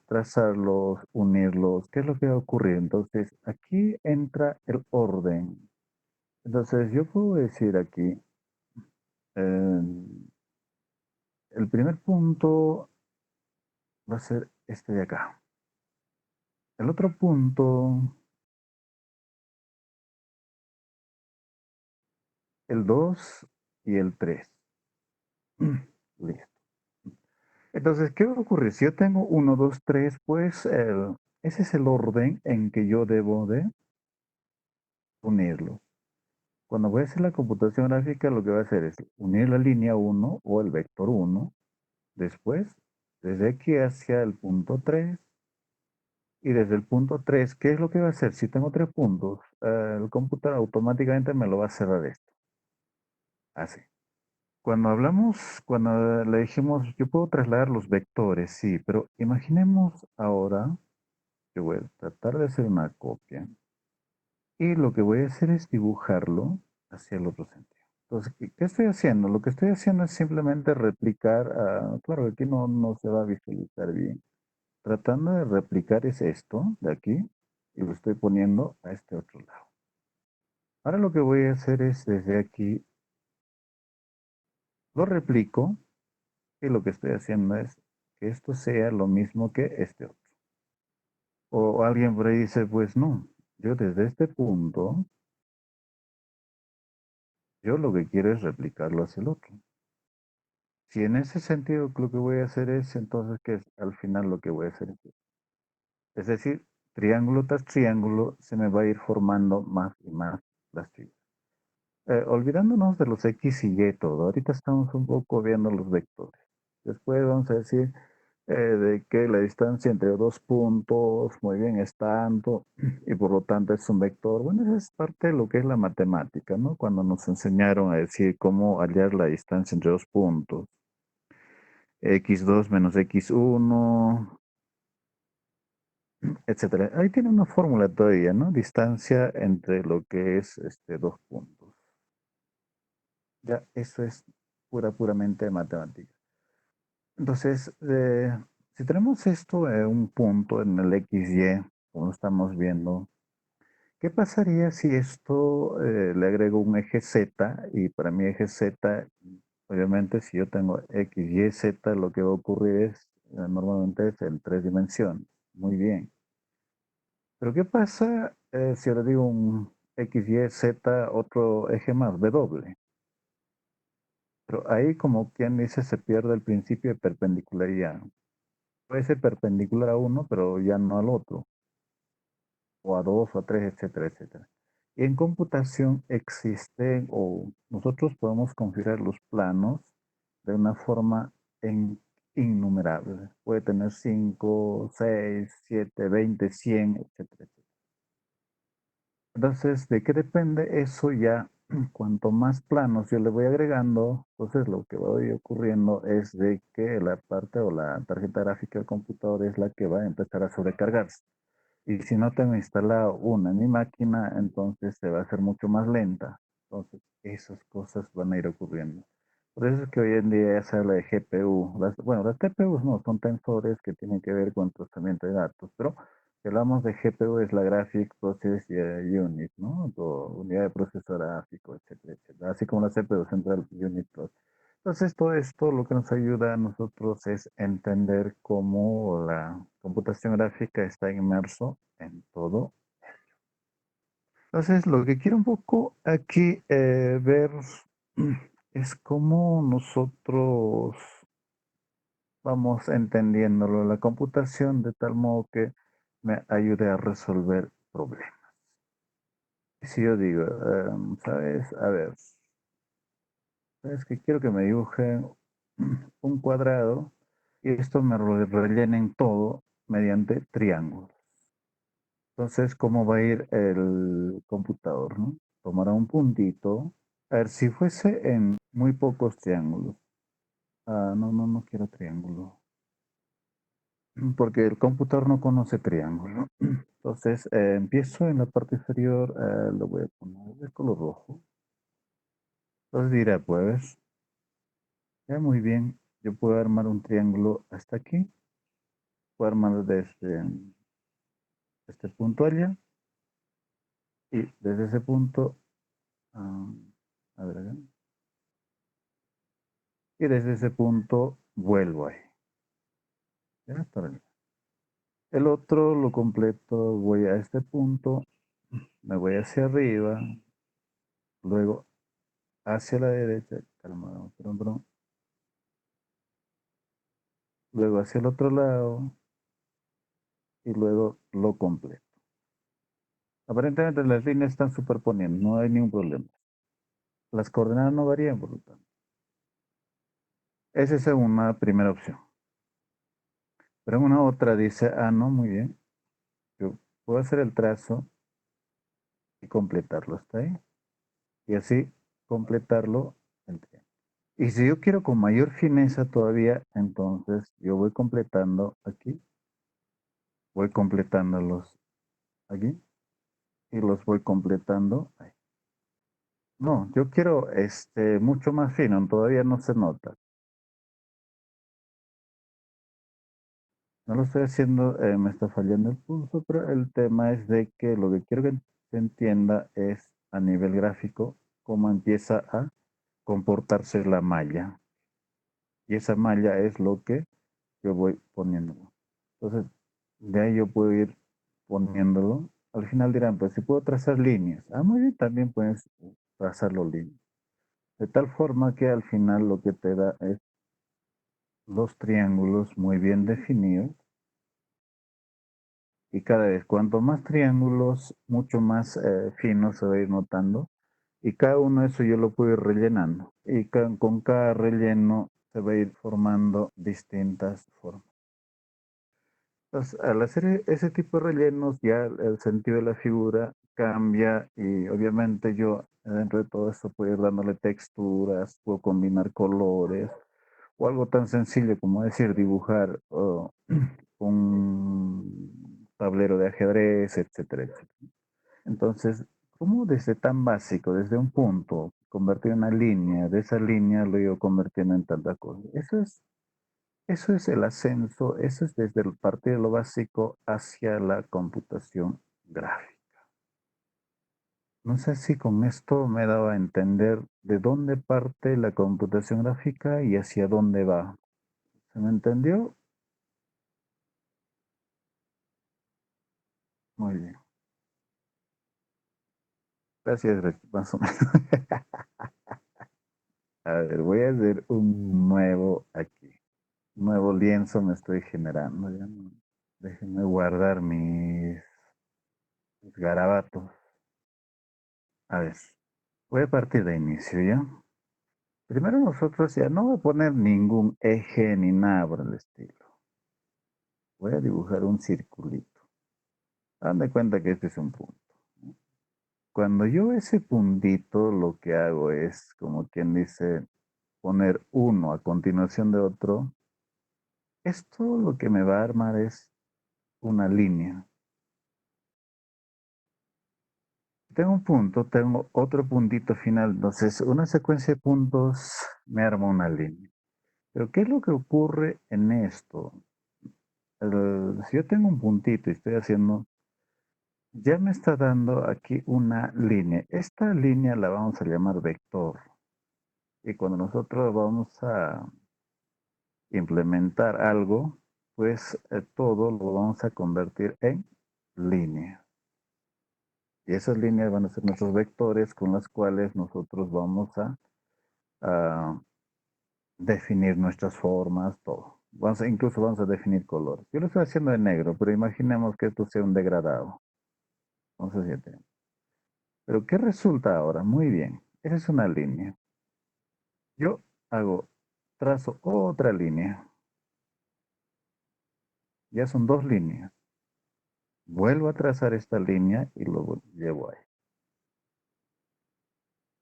trazarlos, unirlos, ¿qué es lo que va a ocurrir? Entonces, aquí entra el orden. Entonces yo puedo decir aquí, eh, el primer punto va a ser este de acá. El otro punto, el 2 y el 3. Listo. Entonces, ¿qué va a ocurrir? Si yo tengo uno, 2, 3, pues ese es el orden en que yo debo de unirlo. Cuando voy a hacer la computación gráfica, lo que voy a hacer es unir la línea uno o el vector uno. Después, desde aquí hacia el punto 3. Y desde el punto 3, ¿qué es lo que va a hacer? Si tengo 3 puntos, el computador automáticamente me lo va a cerrar esto. Así. Cuando le dijimos, yo puedo trasladar los vectores, sí, pero imaginemos ahora que voy a tratar de hacer una copia y lo que voy a hacer es dibujarlo hacia el otro sentido. Entonces, ¿qué estoy haciendo? Lo que estoy haciendo es simplemente replicar, claro, aquí no se va a visualizar bien. Tratando de replicar es esto de aquí y lo estoy poniendo a este otro lado. Ahora lo que voy a hacer es desde aquí, lo replico y lo que estoy haciendo es que esto sea lo mismo que este otro. O alguien por ahí dice, pues no, yo desde este punto, yo lo que quiero es replicarlo hacia el otro. Si en ese sentido lo que voy a hacer es, entonces, que al final lo que voy a hacer es decir, triángulo tras triángulo se me va a ir formando más y más las figuras. Olvidándonos de los X y Y todo, ahorita estamos un poco viendo los vectores. Después vamos a decir de que la distancia entre dos puntos, muy bien, es tanto, y por lo tanto es un vector. Bueno, esa es parte de lo que es la matemática, ¿no? Cuando nos enseñaron a decir cómo hallar la distancia entre dos puntos. X2 menos X1, etcétera. Ahí tiene una fórmula todavía, ¿no? Distancia entre lo que es dos puntos. Ya, eso es puramente matemática. Entonces, si tenemos esto en un punto en el XY, como estamos viendo, ¿qué pasaría si esto le agrego un eje Z? Y para mi eje Z, obviamente, si yo tengo X, Y, Z, lo que va a ocurrir es, normalmente es en 3 dimensiones. Muy bien. Pero ¿qué pasa si ahora digo un X, Y, Z, otro eje más, W? Pero ahí, como quien dice, se pierde el principio de perpendicularidad. Puede ser perpendicular a uno, pero ya no al otro, o a dos, o a tres, etcétera, etcétera. Y en computación existen, o nosotros podemos configurar los planos de una forma innumerable. Puede tener 5, 6, 7, 20, 100, etcétera, etcétera. Entonces, ¿de qué depende eso ya? Cuanto más planos yo le voy agregando, entonces lo que va a ir ocurriendo es de que la parte o la tarjeta gráfica del computador es la que va a empezar a sobrecargarse. Y si no tengo instalado una en mi máquina, entonces se va a hacer mucho más lenta. Entonces, esas cosas van a ir ocurriendo. Por eso es que hoy en día ya se habla de GPU. Bueno, las TPUs no, son tensores que tienen que ver con procesamiento de datos, pero si hablamos de GPU es la Graphic Process Unit, ¿no? Unidad de procesador gráfico, etcétera, etcétera. Así como la CPU, Central Unit Process. Entonces, todo esto lo que nos ayuda a nosotros es entender cómo la computación gráfica está inmerso en todo. Entonces, lo que quiero un poco aquí ver es cómo nosotros vamos entendiéndolo, la computación, de tal modo que me ayude a resolver problemas. Si yo digo, ¿sabes? A ver, ¿sabes qué? Quiero que me dibujen un cuadrado y esto me rellenen todo mediante triángulos. Entonces, ¿cómo va a ir el computador, no? Tomará un puntito. A ver, si fuese en muy pocos triángulos. No quiero triángulo. Porque el computador no conoce triángulo. Entonces, empiezo en la parte inferior, lo voy a poner de color rojo. Entonces dirá, pues, ya muy bien, yo puedo armar un triángulo hasta aquí. Puedo armarlo desde este punto allá. Y desde ese punto Ah, a ver, acá. Y desde ese punto vuelvo ahí. ¿Ya? El otro lo completo, voy a este punto, me voy hacia arriba, luego hacia la derecha, calma, perdón, luego hacia el otro lado y luego lo completo. Aparentemente las líneas están superponiendo, no hay ningún problema. Las coordenadas no varían, por lo tanto. Esa es una primera opción. Pero en una otra dice, ah, no, muy bien, yo puedo hacer el trazo y completarlo hasta ahí. Y así completarlo el triángulo. Y si yo quiero con mayor fineza todavía, entonces yo voy completando aquí, voy completándolos aquí y los voy completando ahí. No, yo quiero mucho más fino, todavía no se nota. No lo estoy haciendo, me está fallando el pulso, pero el tema es de que lo que quiero que se entienda es a nivel gráfico cómo empieza a comportarse la malla. Y esa malla es lo que yo voy poniéndolo. Entonces, de ahí yo puedo ir poniéndolo. Al final dirán, pues si puedo trazar líneas. Ah, muy bien, también puedes trazar los líneas. De tal forma que al final lo que te da es los triángulos muy bien definidos. Y cada vez, cuanto más triángulos, mucho más fino se va a ir notando. Y cada uno de esos yo lo puedo ir rellenando. Y con cada relleno se va a ir formando distintas formas. Entonces, al hacer ese tipo de rellenos, ya el sentido de la figura cambia y obviamente yo dentro de todo esto puedo ir dándole texturas, puedo combinar colores o algo tan sencillo como decir dibujar un tablero de ajedrez, etcétera, etcétera. Entonces, ¿cómo desde tan básico, desde un punto, convertir en una línea, de esa línea lo iba convirtiendo en tanta cosa? Eso es el ascenso, eso es desde el partir de lo básico hacia la computación gráfica. No sé si con esto me he dado a entender de dónde parte la computación gráfica y hacia dónde va. ¿Se me entendió? Muy bien. Gracias, más o menos. A ver, voy a hacer un nuevo aquí. Nuevo lienzo me estoy generando. Ya no. Déjenme guardar mis garabatos. A ver, voy a partir de inicio ya. Primero nosotros ya no voy a poner ningún eje ni nada por el estilo. Voy a dibujar un circulito. Dan de cuenta que este es un punto. Cuando yo ese puntito lo que hago es, como quien dice, poner uno a continuación de otro. Esto lo que me va a armar es una línea. Tengo un punto, tengo otro puntito final. Entonces, una secuencia de puntos me arma una línea. Pero ¿qué es lo que ocurre en esto? Si yo tengo un puntito y estoy haciendo, ya me está dando aquí una línea. Esta línea la vamos a llamar vector. Y cuando nosotros vamos a implementar algo, pues todo lo vamos a convertir en línea. Y esas líneas van a ser nuestros vectores con las cuales nosotros vamos a definir nuestras formas, todo. Incluso vamos a definir colores. Yo lo estoy haciendo en negro, pero imaginemos que esto sea un degradado. Entonces ya tenemos. Pero ¿qué resulta ahora? Muy bien. Esa es una línea. Yo trazo otra línea. Ya son dos líneas. Vuelvo a trazar esta línea y lo llevo ahí.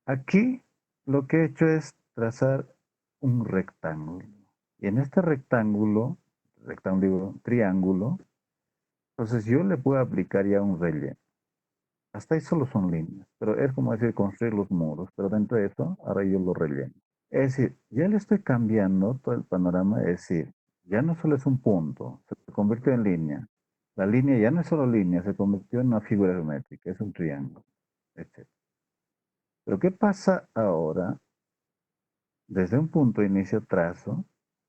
Aquí lo que he hecho es trazar un rectángulo. Y en este rectángulo, triángulo, entonces yo le puedo aplicar ya un relleno. Hasta ahí solo son líneas, pero es como decir construir los muros, pero dentro de eso, ahora yo lo relleno. Es decir, ya le estoy cambiando todo el panorama, es decir, ya no solo es un punto, se convirtió en línea. La línea ya no es solo línea, se convirtió en una figura geométrica, es un triángulo, etc. Pero ¿qué pasa ahora? Desde un punto inicio trazo,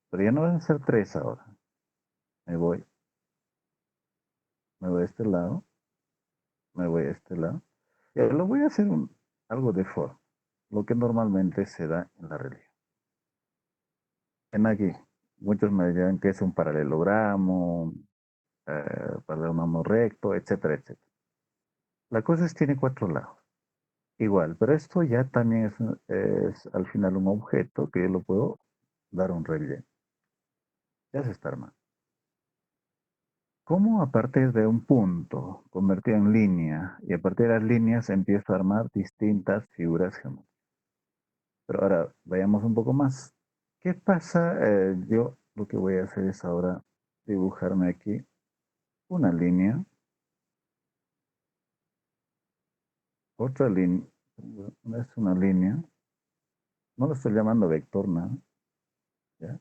pero ya no van a ser tres ahora. Me voy a este lado, me voy a este lado. Y ahora lo voy a hacer algo de forma, lo que normalmente se da en la religión. En aquí, muchos me dirán que es un paralelogramo, paralelogramo recto, etcétera, etcétera. La cosa es que tiene cuatro lados. Igual, pero esto ya también es al final un objeto que yo lo puedo dar un relleno. Ya se está armando. ¿Cómo a partir de un punto convertido en línea y a partir de las líneas empiezo a armar distintas figuras geométricas? Pero ahora vayamos un poco más. ¿Qué pasa? Yo lo que voy a hacer es ahora dibujarme aquí una línea, otra línea, es una línea, no lo estoy llamando vector nada, ¿ya?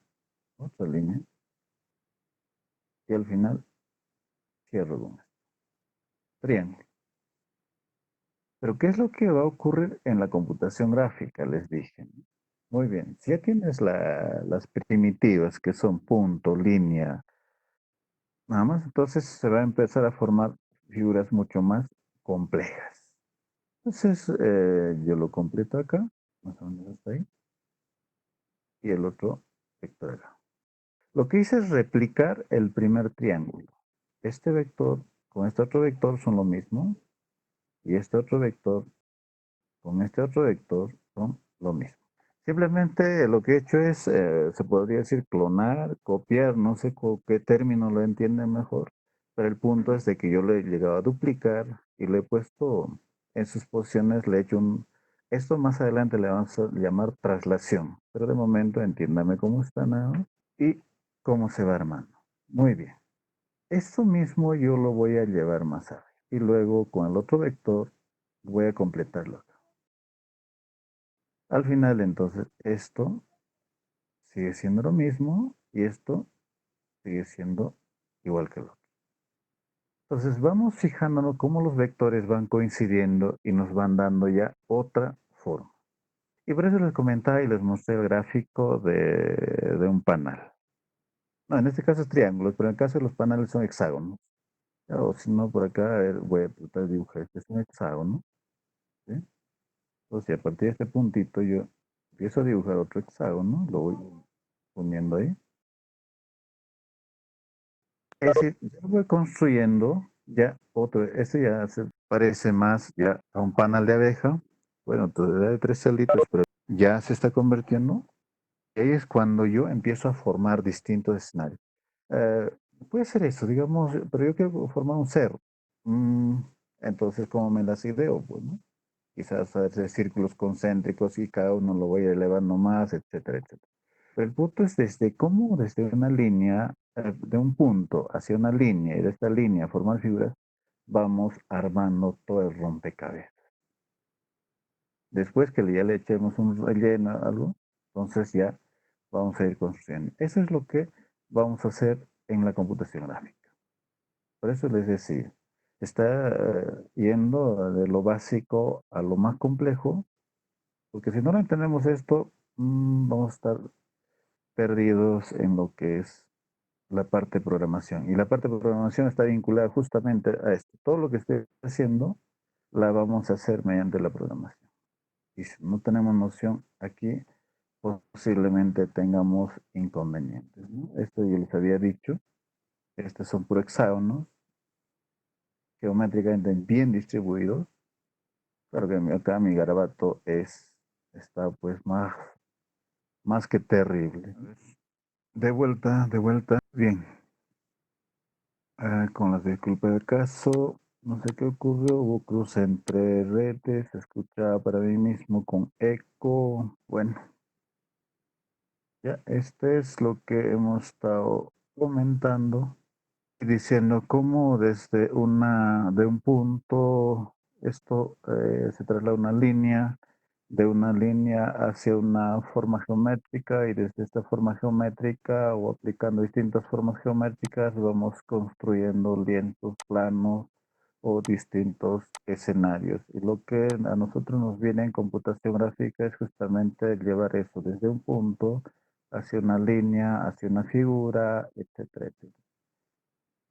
Otra línea y al final cierro con esto. Triángulo. Pero ¿qué es lo que va a ocurrir en la computación gráfica? Les dije, ¿no? Muy bien, si ya tienes las primitivas que son punto, línea, nada más, entonces se va a empezar a formar figuras mucho más complejas. Entonces yo lo completo acá, más o menos hasta ahí, y el otro vector acá. Lo que hice es replicar el primer triángulo. Este vector con este otro vector son lo mismo, y este otro vector con este otro vector son lo mismo. Simplemente lo que he hecho es, se podría decir clonar, copiar, no sé qué término lo entienden mejor, pero el punto es de que yo lo he llegado a duplicar y lo he puesto en sus posiciones, le he hecho esto más adelante le vamos a llamar traslación, pero de momento entiéndame cómo está nada más y cómo se va armando. Muy bien. Esto mismo yo lo voy a llevar más arriba y luego con el otro vector voy a completarlo. Al final, entonces, esto sigue siendo lo mismo y esto sigue siendo igual que el otro. Entonces, vamos fijándonos cómo los vectores van coincidiendo y nos van dando ya otra forma. Y por eso les comentaba y les mostré el gráfico de un panal. No, en este caso es triángulos, pero en el caso de los panales son hexágonos. O si no, por acá, a ver, voy a tratar de dibujar. Este es un hexágono. ¿Sí? Entonces, a partir de este puntito yo empiezo a dibujar otro hexágono, lo voy poniendo ahí. Es decir, yo voy construyendo ya otro, este ya se parece más ya a un panal de abeja. Bueno, todavía de tres celitos, pero ya se está convirtiendo. Y ahí es cuando yo empiezo a formar distintos escenarios. Eh, puede ser eso, digamos, pero yo quiero formar un cerro. Mm, entonces, ¿cómo me las ideo? Pues, ¿no? Quizás hacer círculos concéntricos y cada uno lo voy elevando más, etcétera, etcétera. Pero el punto es desde cómo, desde una línea, de un punto hacia una línea y de esta línea formar figuras, vamos armando todo el rompecabezas. Después que ya le echemos un relleno a algo, entonces ya vamos a ir construyendo. Eso es lo que vamos a hacer en la computación gráfica. Por eso les decía, está yendo de lo básico a lo más complejo, porque si no lo entendemos esto, vamos a estar perdidos en lo que es la parte de programación. Y la parte de programación está vinculada justamente a esto. Todo lo que estoy haciendo la vamos a hacer mediante la programación. Y si no tenemos noción aquí, posiblemente tengamos inconvenientes, ¿no? Esto yo les había dicho. Estos son por hexágonos, geométricamente bien distribuidos. Claro que acá mi garabato está pues más que terrible. De vuelta, de vuelta. Bien. Con las disculpas del caso, no sé qué ocurrió, hubo cruce entre redes, se escuchaba para mí mismo con eco. Bueno, ya este es lo que hemos estado comentando y diciendo cómo desde de un punto esto se traslada una línea, de una línea hacia una forma geométrica y desde esta forma geométrica o aplicando distintas formas geométricas vamos construyendo lienzos planos o distintos escenarios. Y lo que a nosotros nos viene en computación gráfica es justamente llevar eso desde un punto hacia una línea, hacia una figura, etcétera, etcétera.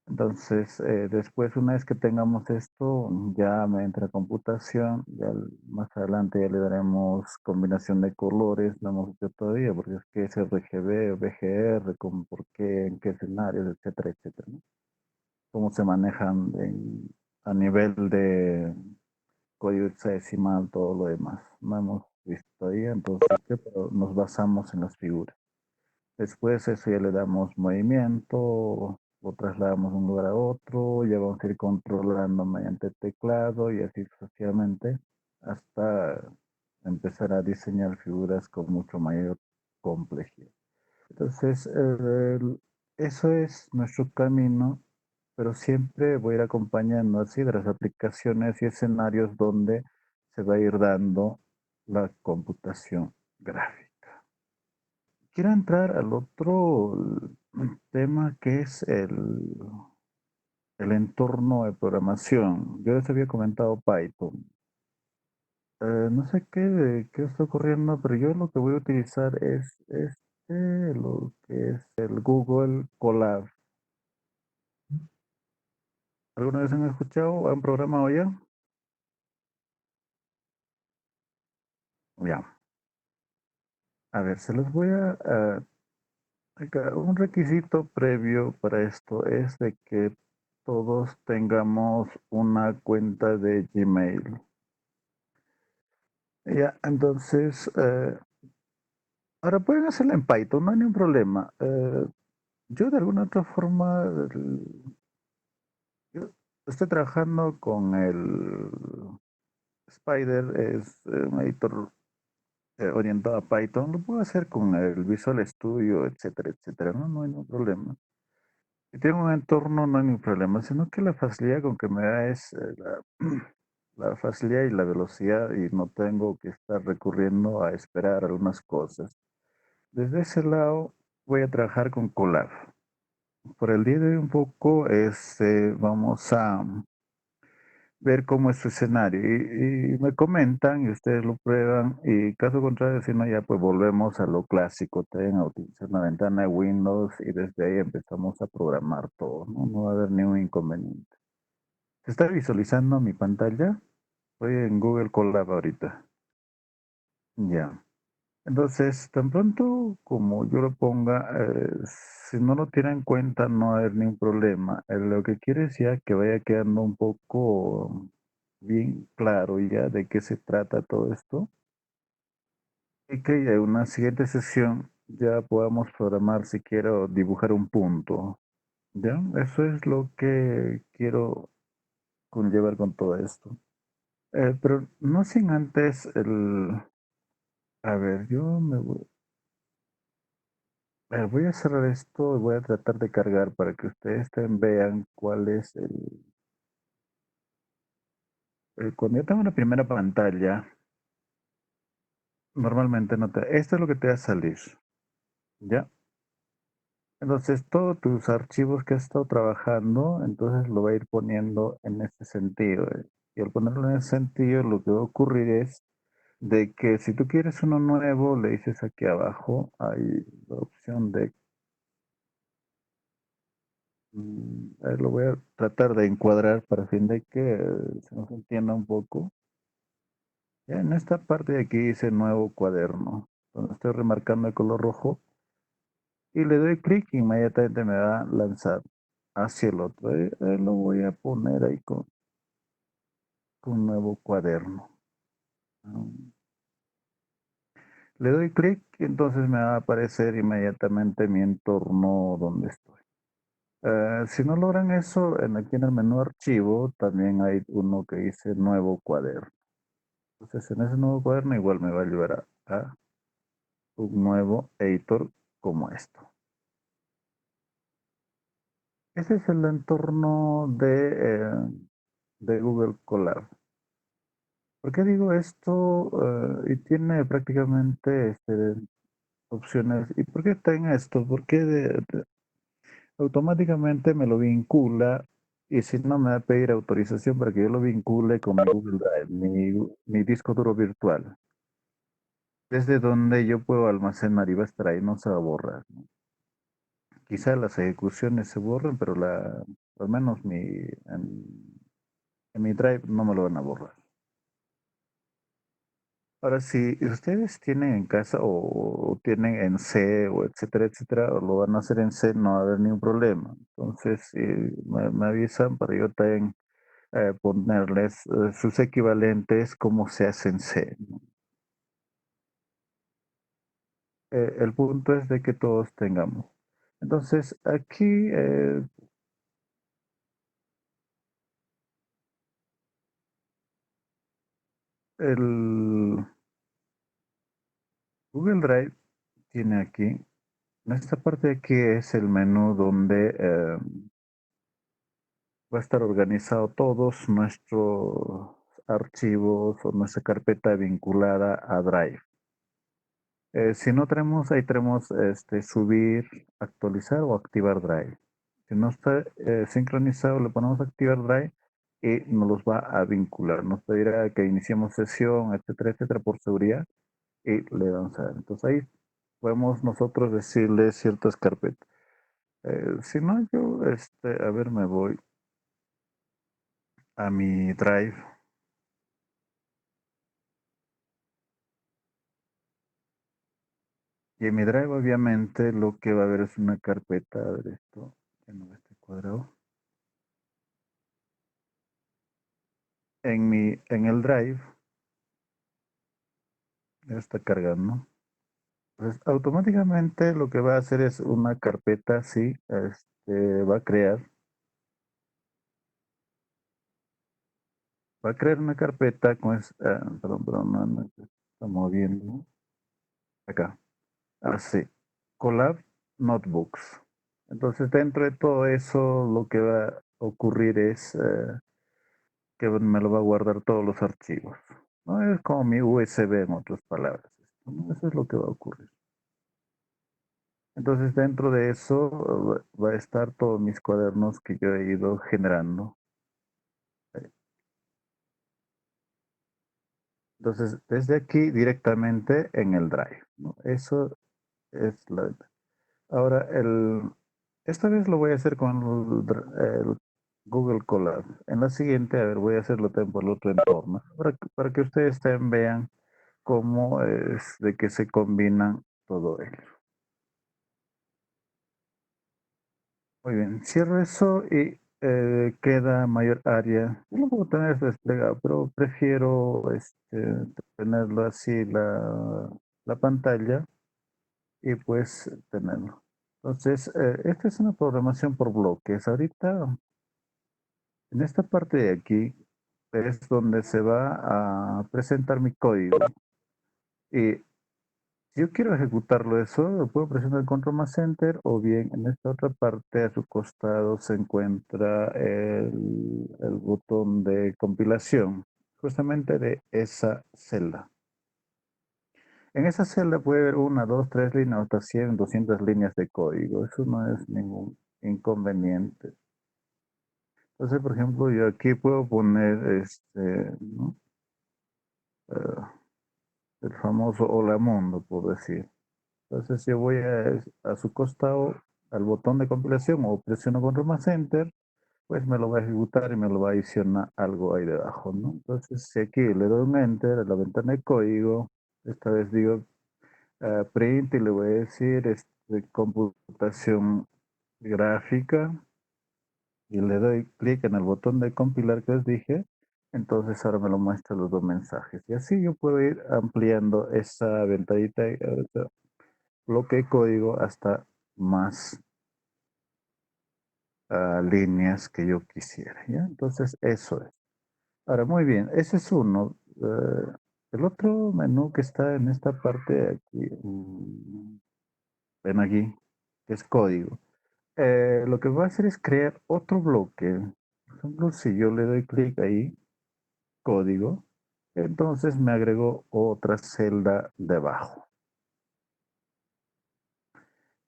Entonces, después, una vez que tengamos esto, ya me entra computación, ya más adelante ya le daremos combinación de colores, no hemos hecho todavía, porque es que es RGB o VGR, con por qué, en qué escenarios, etcétera, etcétera, ¿no? Cómo se manejan a nivel de código hexadecimal, todo lo demás. No hemos visto todavía, entonces, pero nos basamos en las figuras. Después eso ya le damos movimiento, lo trasladamos de un lugar a otro, ya vamos a ir controlando mediante teclado y así sucesivamente hasta empezar a diseñar figuras con mucho mayor complejidad. Entonces, eso es nuestro camino, pero siempre voy a ir acompañando así de las aplicaciones y escenarios donde se va a ir dando la computación gráfica. Quiero entrar al otro tema que es el entorno de programación. Yo les había comentado Python. No sé qué está ocurriendo, pero yo lo que voy a utilizar es lo que es el Google Colab. ¿Alguna vez han escuchado? ¿Han programado ya? Ya. A ver, se los voy un requisito previo para esto es de que todos tengamos una cuenta de Gmail. Ya, entonces, ahora pueden hacerlo en Python, no hay ningún problema. Yo de alguna otra forma, yo estoy trabajando con el Spider, es un editor orientado a Python, lo puedo hacer con el Visual Studio, etcétera, etcétera, no, no hay ningún problema. Si tengo un entorno, no hay ningún problema, sino que la facilidad con que me da es la facilidad y la velocidad y no tengo que estar recurriendo a esperar algunas cosas. Desde ese lado voy a trabajar con Colab. Por el día de hoy un poco vamos a ver cómo es su escenario y me comentan y ustedes lo prueban y caso contrario, si no ya pues volvemos a lo clásico, tienen a utilizar una ventana de Windows y desde ahí empezamos a programar todo, ¿no? No va a haber ningún inconveniente. ¿Se está visualizando mi pantalla? Estoy en Google Colab ahorita. Ya. Entonces, tan pronto como yo lo ponga, si no lo tienen en cuenta, no va a haber ningún problema. Lo que quiere es ya que vaya quedando un poco bien claro ya de qué se trata todo esto. Y que en una siguiente sesión ya podamos programar si quiero dibujar un punto. ¿Ya? Eso es lo que quiero conllevar con todo esto. Pero no sin antes A ver, yo me voy. Voy a cerrar esto y voy a tratar de cargar para que ustedes también vean cuál es cuando yo tengo una primera pantalla, normalmente no te... Esto es lo que te va a salir, ¿ya? Entonces, todos tus archivos que has estado trabajando, entonces lo va a ir poniendo en este sentido. Y al ponerlo en ese sentido, lo que va a ocurrir es de que si tú quieres uno nuevo, le dices aquí abajo, hay la opción de lo voy a tratar de encuadrar para fin de que se nos entienda un poco. Ya en esta parte de aquí dice nuevo cuaderno, donde estoy remarcando el color rojo y le doy clic y inmediatamente me va a lanzar hacia el otro. Lo voy a poner ahí con nuevo cuaderno. Um, Le doy clic y entonces me va a aparecer inmediatamente mi entorno donde estoy. Si no logran eso, aquí en el menú archivo también hay uno que dice nuevo cuaderno. Entonces en ese nuevo cuaderno igual me va a llevar a un nuevo editor como esto. Ese es el entorno de Google Colab. ¿Por qué digo esto? Y tiene prácticamente opciones. ¿Y por qué está en esto? Porque automáticamente me lo vincula y si no me va a pedir autorización para que yo lo vincule con mi Google Drive, mi disco duro virtual, desde donde yo puedo almacenar y va a estar ahí, no se va a borrar, ¿no? Quizá las ejecuciones se borren, pero al menos en mi Drive no me lo van a borrar. Ahora, si ustedes tienen en casa o tienen en C o etcétera, etcétera, o lo van a hacer en C, no va a haber ningún problema. Entonces, me avisan para yo también ponerles sus equivalentes como se hace en C, ¿no? El punto es de que todos tengamos. Entonces, aquí el Google Drive tiene aquí, en esta parte de aquí es el menú donde va a estar organizado todos nuestros archivos o nuestra carpeta vinculada a Drive. Si no tenemos, ahí tenemos subir, actualizar o activar Drive. Si no está sincronizado, le ponemos activar Drive y nos los va a vincular. Nos pedirá que iniciemos sesión, etcétera, etcétera, por seguridad y le damos a dar. Entonces ahí podemos nosotros decirle ciertas carpetas. Si no, yo, a ver, me voy a mi Drive. Y en mi Drive, obviamente, lo que va a haber es una carpeta. A ver esto, que no esté cuadrado. En el Drive, ya está cargando. Pues automáticamente lo que va a hacer es una carpeta, sí, va a crear una carpeta con, perdón, no, se está moviendo. Acá, así, Collab Notebooks. Entonces, dentro de todo eso, lo que va a ocurrir es que me lo va a guardar todos los archivos. ¿No? Es como mi USB en otras palabras. ¿No? Eso es lo que va a ocurrir. Entonces dentro de eso va a estar todos mis cuadernos que yo he ido generando. Entonces desde aquí directamente en el Drive, ¿no? Eso es la... Ahora, esta vez lo voy a hacer con el Google Colab. En la siguiente, a ver, voy a hacerlo también por el otro entorno, para que ustedes también vean cómo es de que se combinan todo ello. Muy bien, cierro eso y queda mayor área. Yo lo puedo tener desplegado, pero prefiero tenerlo así la pantalla y pues tenerlo. Entonces, esta es una programación por bloques. Ahorita, en esta parte de aquí, es donde se va a presentar mi código. Y si yo quiero ejecutarlo eso, lo puedo presionar el Control más Enter o bien en esta otra parte a su costado se encuentra el botón de compilación, justamente de esa celda. En esa celda puede haber una, dos, tres líneas, hasta 100, 200 líneas de código. Eso no es ningún inconveniente. Entonces, por ejemplo, yo aquí puedo poner ¿no? Eh, el famoso Hola Mundo, por decir. Entonces yo voy a su costado al botón de compilación o presiono control más enter, pues me lo va a ejecutar y me lo va a adicionar algo ahí debajo, ¿no? Entonces si aquí le doy un enter a la ventana de código, esta vez digo print y le voy a decir computación gráfica y le doy clic en el botón de compilar que les dije, entonces ahora me lo muestra los dos mensajes y así yo puedo ir ampliando esa ventanita bloque de código hasta más líneas que yo quisiera, ¿ya? Entonces, eso es. Ahora, muy bien, ese es uno. El otro menú que está en esta parte de aquí, ven aquí, que es código. Lo que voy a hacer es crear otro bloque. Por ejemplo, si yo le doy clic ahí, código, entonces me agregó otra celda debajo.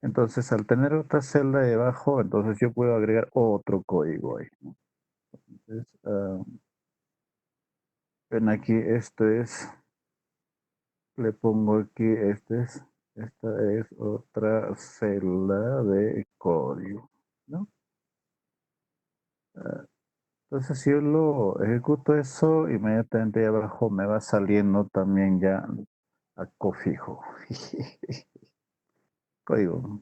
Entonces, al tener otra celda debajo, entonces yo puedo agregar otro código ahí, ¿no? Entonces, ven aquí, esto es, le pongo aquí, esta es otra celda de código, ¿no? Ah, entonces, si yo lo ejecuto eso, inmediatamente ahí abajo me va saliendo también ya a cofijo. Código.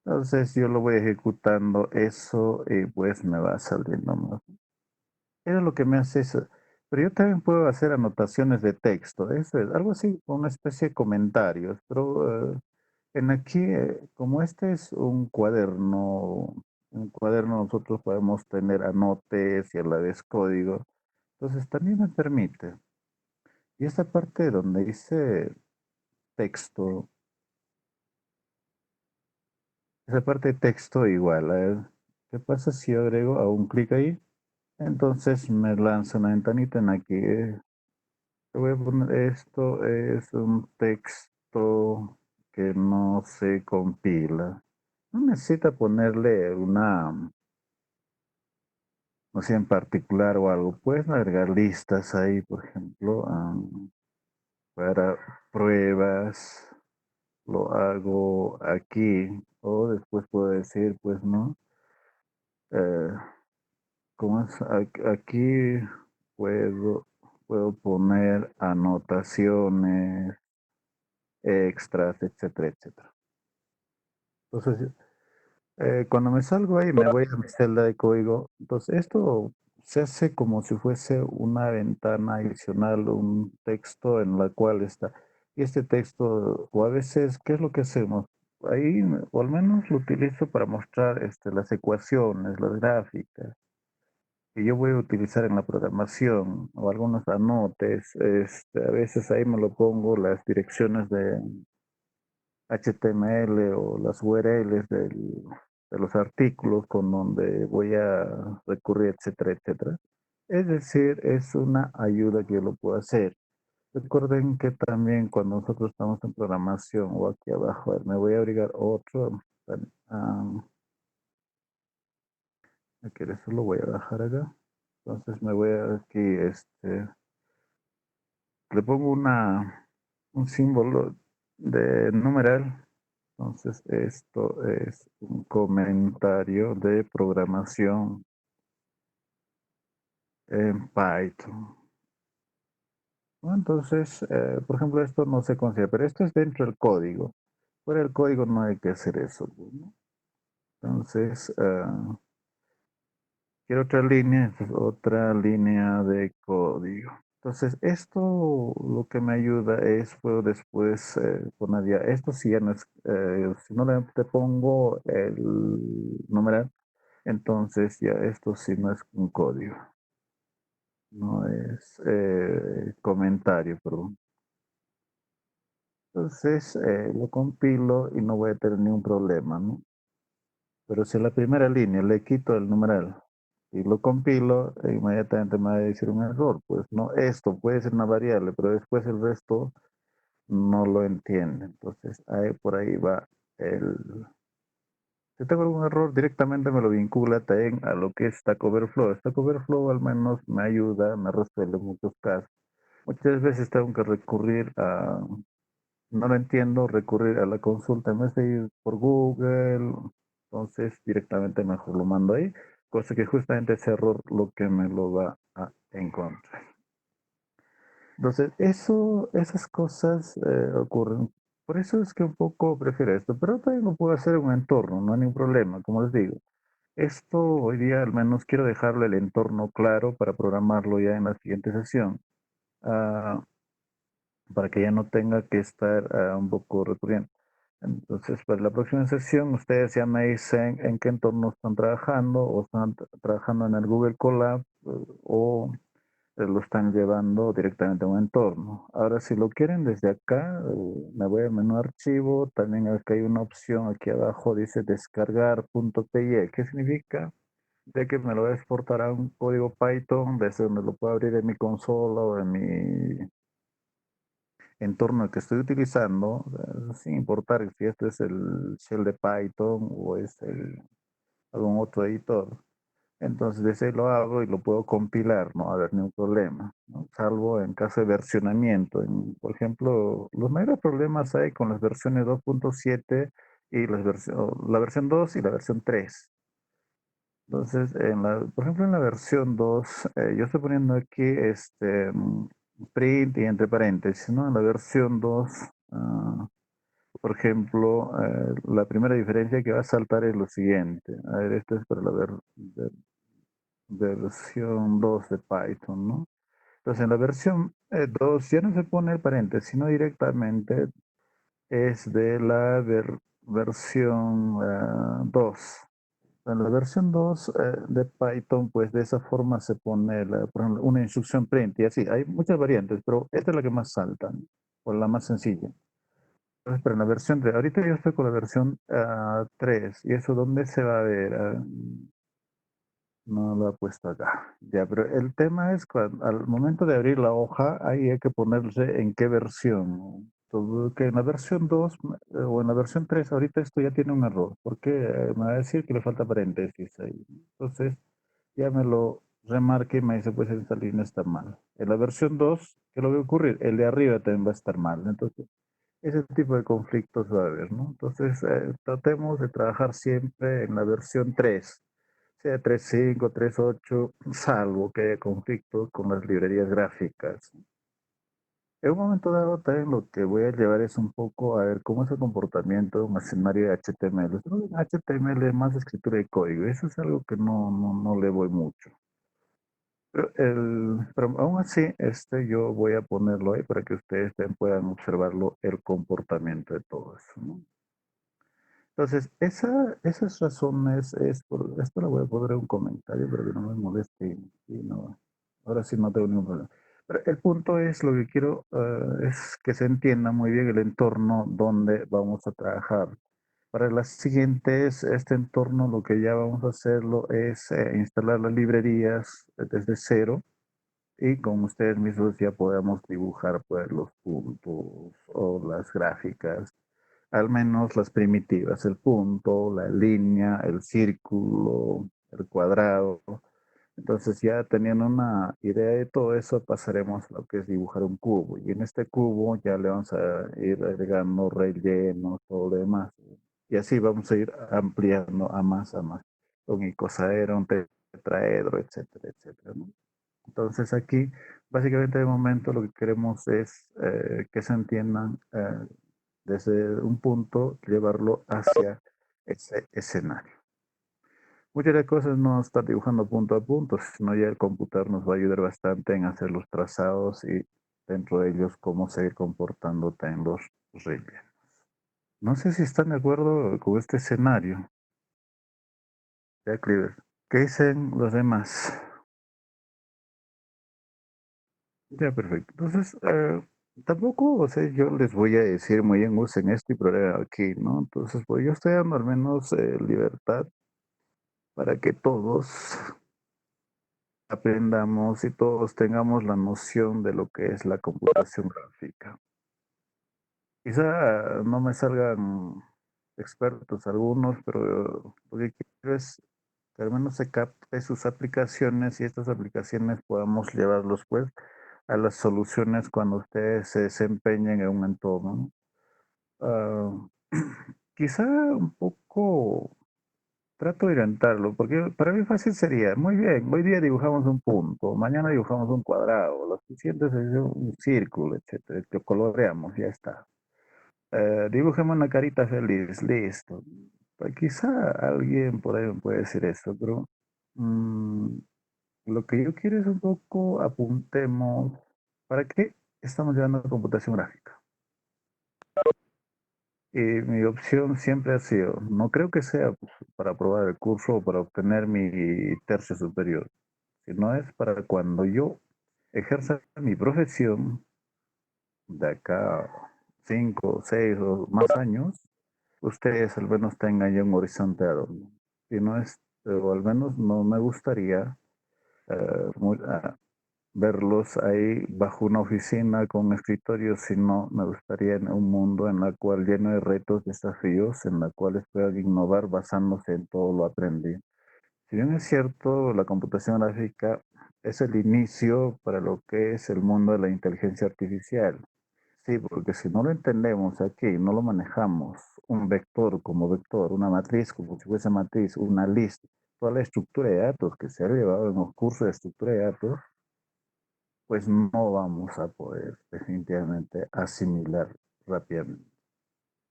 Entonces yo lo voy ejecutando eso y pues me va saliendo más. Eso es lo que me hace eso. Pero yo también puedo hacer anotaciones de texto. Eso es algo así, una especie de comentarios. Pero en aquí, como este es un cuaderno nosotros podemos tener anotes y a la vez código. Entonces también me permite. Y esta parte donde dice texto, esa parte de texto igual. A ver, ¿qué pasa si yo agrego a un clic ahí? Entonces me lanza una ventanita en aquí. Te voy a poner esto es un texto que no se compila. No necesita ponerle una, no sé, en particular o algo. Puedes agregar listas ahí, por ejemplo, para pruebas. Lo hago aquí. O después puedo decir, pues no. eh, ¿Cómo es? Aquí puedo, puedo poner anotaciones, extras, etcétera, etcétera. Entonces, cuando me salgo ahí, me voy a mi celda de código. Entonces, esto se hace como si fuese una ventana adicional, un texto en la cual está. Y este texto, o a veces, ¿qué es lo que hacemos? Ahí, o al menos lo utilizo para mostrar las ecuaciones, las gráficas que yo voy a utilizar en la programación o algunos anotes, a veces ahí me lo pongo las direcciones de HTML o las URLs de los artículos con donde voy a recurrir, etcétera, etcétera. Es decir, es una ayuda que yo lo puedo hacer. Recuerden que también cuando nosotros estamos en programación o aquí abajo, a ver, me voy a agregar otro. ah, Ok, eso lo voy a bajar acá. Entonces me voy a aquí, le pongo un símbolo de numeral. Entonces esto es un comentario de programación en Python. ¿No? Entonces, por ejemplo, esto no se considera, pero esto es dentro del código. Fuera del código no hay que hacer eso, ¿no? Entonces, quiero otra línea, esta es otra línea de código. Entonces, esto lo que me ayuda es, puedo después poner ya, esto si ya no es, si no le te pongo el numeral, entonces ya esto sí no es un código, no es comentario, perdón. Entonces, lo compilo y no voy a tener ningún problema, ¿no? Pero si a la primera línea le quito el numeral y lo compilo, inmediatamente me va a decir un error. Pues no, esto puede ser una variable, pero después el resto no lo entiende. Entonces, ahí, por ahí va el... Si tengo algún error, directamente me lo vincula también a lo que es Stack Overflow. Stack Overflow al menos me ayuda, me resuelve muchos casos. Muchas veces tengo que recurrir a, no lo entiendo, recurrir a la consulta en vez de ir por Google, entonces directamente mejor lo mando ahí, cosa que justamente ese error lo que me lo va a encontrar. Entonces, esas cosas ocurren. Por eso es que un poco prefiero esto, pero también lo puedo hacer en un entorno, no hay ningún problema, como les digo. Esto hoy día al menos quiero dejarle el entorno claro para programarlo ya en la siguiente sesión. Ah, para que ya no tenga que estar un poco recurriendo. Entonces, para la próxima sesión, ustedes ya me dicen en qué entorno están trabajando, o están trabajando en el Google Colab, o lo están llevando directamente a un entorno. Ahora, si lo quieren desde acá, me voy al menú archivo, también acá hay una opción aquí abajo, dice descargar.py. ¿Qué significa? De que me lo voy a exportar a un código Python, desde donde lo puedo abrir en mi consola o en mi entorno que estoy utilizando, sin importar si este es el shell de Python o es algún otro editor. Entonces, desde ahí lo hago y lo puedo compilar, no va a haber ningún problema, ¿no? Salvo en caso de versionamiento. Por ejemplo, los mayores problemas hay con las versiones 2.7 y la versión 2 y la versión 3. Entonces, por ejemplo, en la versión 2, yo estoy poniendo aquí print y entre paréntesis, ¿no? En la versión 2, por ejemplo, la primera diferencia que va a saltar es lo siguiente. A ver, esto es para la versión 2 de Python, ¿no? Entonces, en la versión 2 ya no se pone el paréntesis, sino directamente es de la versión 2. En la versión 2 de Python, pues de esa forma se pone, por ejemplo, una instrucción print y así. Hay muchas variantes, pero esta es la que más salta, ¿no? O la más sencilla. Entonces, pero en la versión 3, ahorita yo estoy con la versión 3, ¿y eso dónde se va a ver? No lo he puesto acá. Ya, pero el tema es cuando al momento de abrir la hoja, ahí hay que ponerse en qué versión, ¿no? Que en la versión 2 o en la versión 3 ahorita esto ya tiene un error, porque me va a decir que le falta paréntesis ahí. Entonces, ya me lo remarque y me dice, pues esta línea está mal. En la versión 2, ¿qué lo va a ocurrir? El de arriba también va a estar mal. Entonces, ese tipo de conflictos va a haber, ¿no? Entonces, tratemos de trabajar siempre en la versión 3, sea 3.5, 3.8, salvo que haya conflictos con las librerías gráficas. En un momento dado, también lo que voy a llevar es un poco a ver cómo es el comportamiento de un escenario de HTML. En HTML es más escritura de código, eso es algo que no le voy mucho. Pero aún así, yo voy a ponerlo ahí para que ustedes también puedan observarlo, el comportamiento de todo eso, ¿no? Entonces, esas razones esto lo voy a poner en un comentario, pero que no me moleste y no, ahora sí no tengo ningún problema. Pero el punto es, lo que quiero es que se entienda muy bien el entorno donde vamos a trabajar. Para las siguientes, este entorno lo que ya vamos a hacerlo es instalar las librerías desde cero y con ustedes mismos ya podemos dibujar pues los puntos o las gráficas, al menos las primitivas, el punto, la línea, el círculo, el cuadrado. Entonces ya teniendo una idea de todo eso, pasaremos a lo que es dibujar un cubo. Y en este cubo ya le vamos a ir agregando rellenos, todo lo demás. Y así vamos a ir ampliando a más. Un icosaedro, un tetraedro, etcétera, etcétera, ¿no? Entonces aquí, básicamente de momento lo que queremos es que se entiendan desde un punto, llevarlo hacia ese escenario. Muchas de las cosas no estar dibujando punto a punto, sino ya el computador nos va a ayudar bastante en hacer los trazados y dentro de ellos cómo seguir comportándote en los rellenos. No sé si están de acuerdo con este escenario. Ya, Cliver. ¿Qué dicen los demás? Ya, perfecto. Entonces, tampoco, o sea, yo les voy a decir muy bien, usen esto y prueben aquí, ¿no? Entonces, pues yo estoy dando al menos libertad para que todos aprendamos y todos tengamos la noción de lo que es la computación gráfica. Quizá no me salgan expertos algunos, pero lo que quiero es que al menos se capte sus aplicaciones y estas aplicaciones podamos llevarlos pues a las soluciones cuando ustedes se desempeñen en un entorno. Ah, quizá un poco trato de orientarlo, porque para mí fácil sería, muy bien, hoy día dibujamos un punto, mañana dibujamos un cuadrado, los siguientes es un círculo, etcétera, lo coloreamos, ya está. Dibujemos una carita feliz, listo. Pues quizá alguien por ahí me puede decir eso, pero mm, lo que yo quiero es un poco apuntemos, ¿para qué estamos llevando computación gráfica? Y mi opción siempre ha sido, no creo que sea pues, para aprobar el curso o para obtener mi tercio superior, sino es para cuando yo ejerza mi profesión de acá 5, 6 o más años, ustedes al menos tengan ya un horizonte a donde. Si no es, o al menos no me gustaría verlos ahí bajo una oficina con un escritorio, sino me gustaría en un mundo en el cual lleno de retos, desafíos, en la cuales puedan innovar basándose en todo lo aprendido. Si bien es cierto, la computación gráfica es el inicio para lo que es el mundo de la inteligencia artificial. Sí, porque si no lo entendemos aquí, no lo manejamos, un vector como vector, una matriz como si fuese matriz, una lista, toda la estructura de datos que se ha llevado en los cursos de estructura de datos, pues no vamos a poder definitivamente asimilar rápidamente.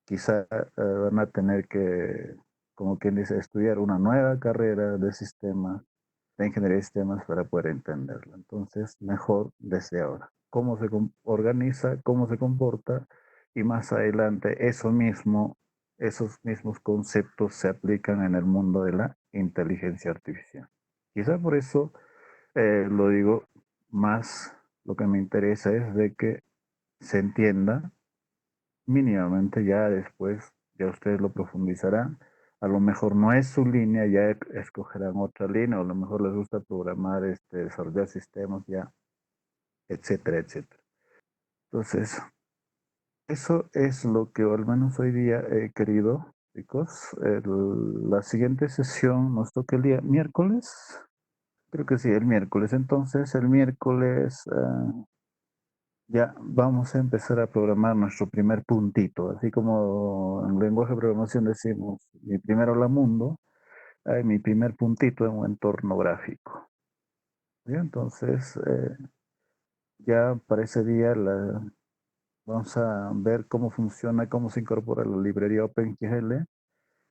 Quizá van a tener que, como quien dice, estudiar una nueva carrera de sistemas, de ingeniería de sistemas para poder entenderlo. Entonces, mejor desde ahora. Cómo se organiza, cómo se comporta y más adelante eso mismo, esos mismos conceptos se aplican en el mundo de la inteligencia artificial. Quizá por eso lo digo más, lo que me interesa es de que se entienda mínimamente, ya después, ya ustedes lo profundizarán. A lo mejor no es su línea, ya escogerán otra línea, o a lo mejor les gusta programar, desarrollar sistemas, ya, etcétera, etcétera. Entonces, eso es lo que al menos hoy día he querido, chicos. La siguiente sesión nos toca el día miércoles. Creo que sí, el miércoles. Entonces, el miércoles ya vamos a empezar a programar nuestro primer puntito, así como en lenguaje de programación decimos, mi primer hola mundo, hay mi primer puntito en un entorno gráfico. Bien, entonces, ya para ese día vamos a ver cómo funciona, cómo se incorpora la librería OpenGL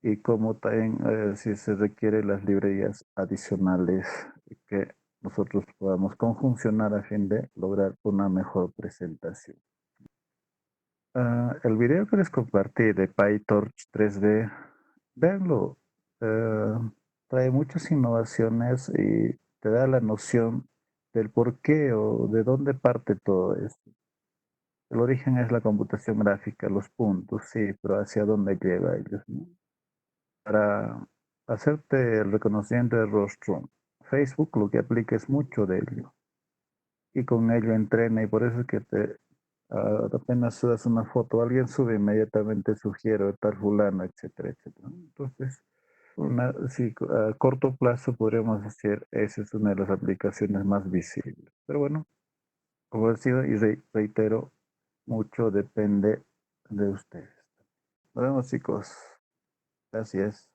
y cómo también, si se requiere las librerías adicionales que nosotros podamos conjuncionar a fin de lograr una mejor presentación. El video que les compartí de PyTorch 3D, véanlo. eh, Trae muchas innovaciones y te da la noción del por qué o de dónde parte todo esto. El origen es la computación gráfica, los puntos, sí, pero hacia dónde lleva ellos, ¿no? Para hacerte el reconocimiento de rostro, Facebook lo que aplica es mucho de ello y con ello entrena y por eso es que apenas subas una foto, alguien sube inmediatamente sugiero tal fulano, etcétera, etcétera. Entonces, sí, a corto plazo podríamos decir, esa es una de las aplicaciones más visibles. Pero bueno, como decía y reitero, mucho depende de ustedes. Nos vemos, chicos. Gracias.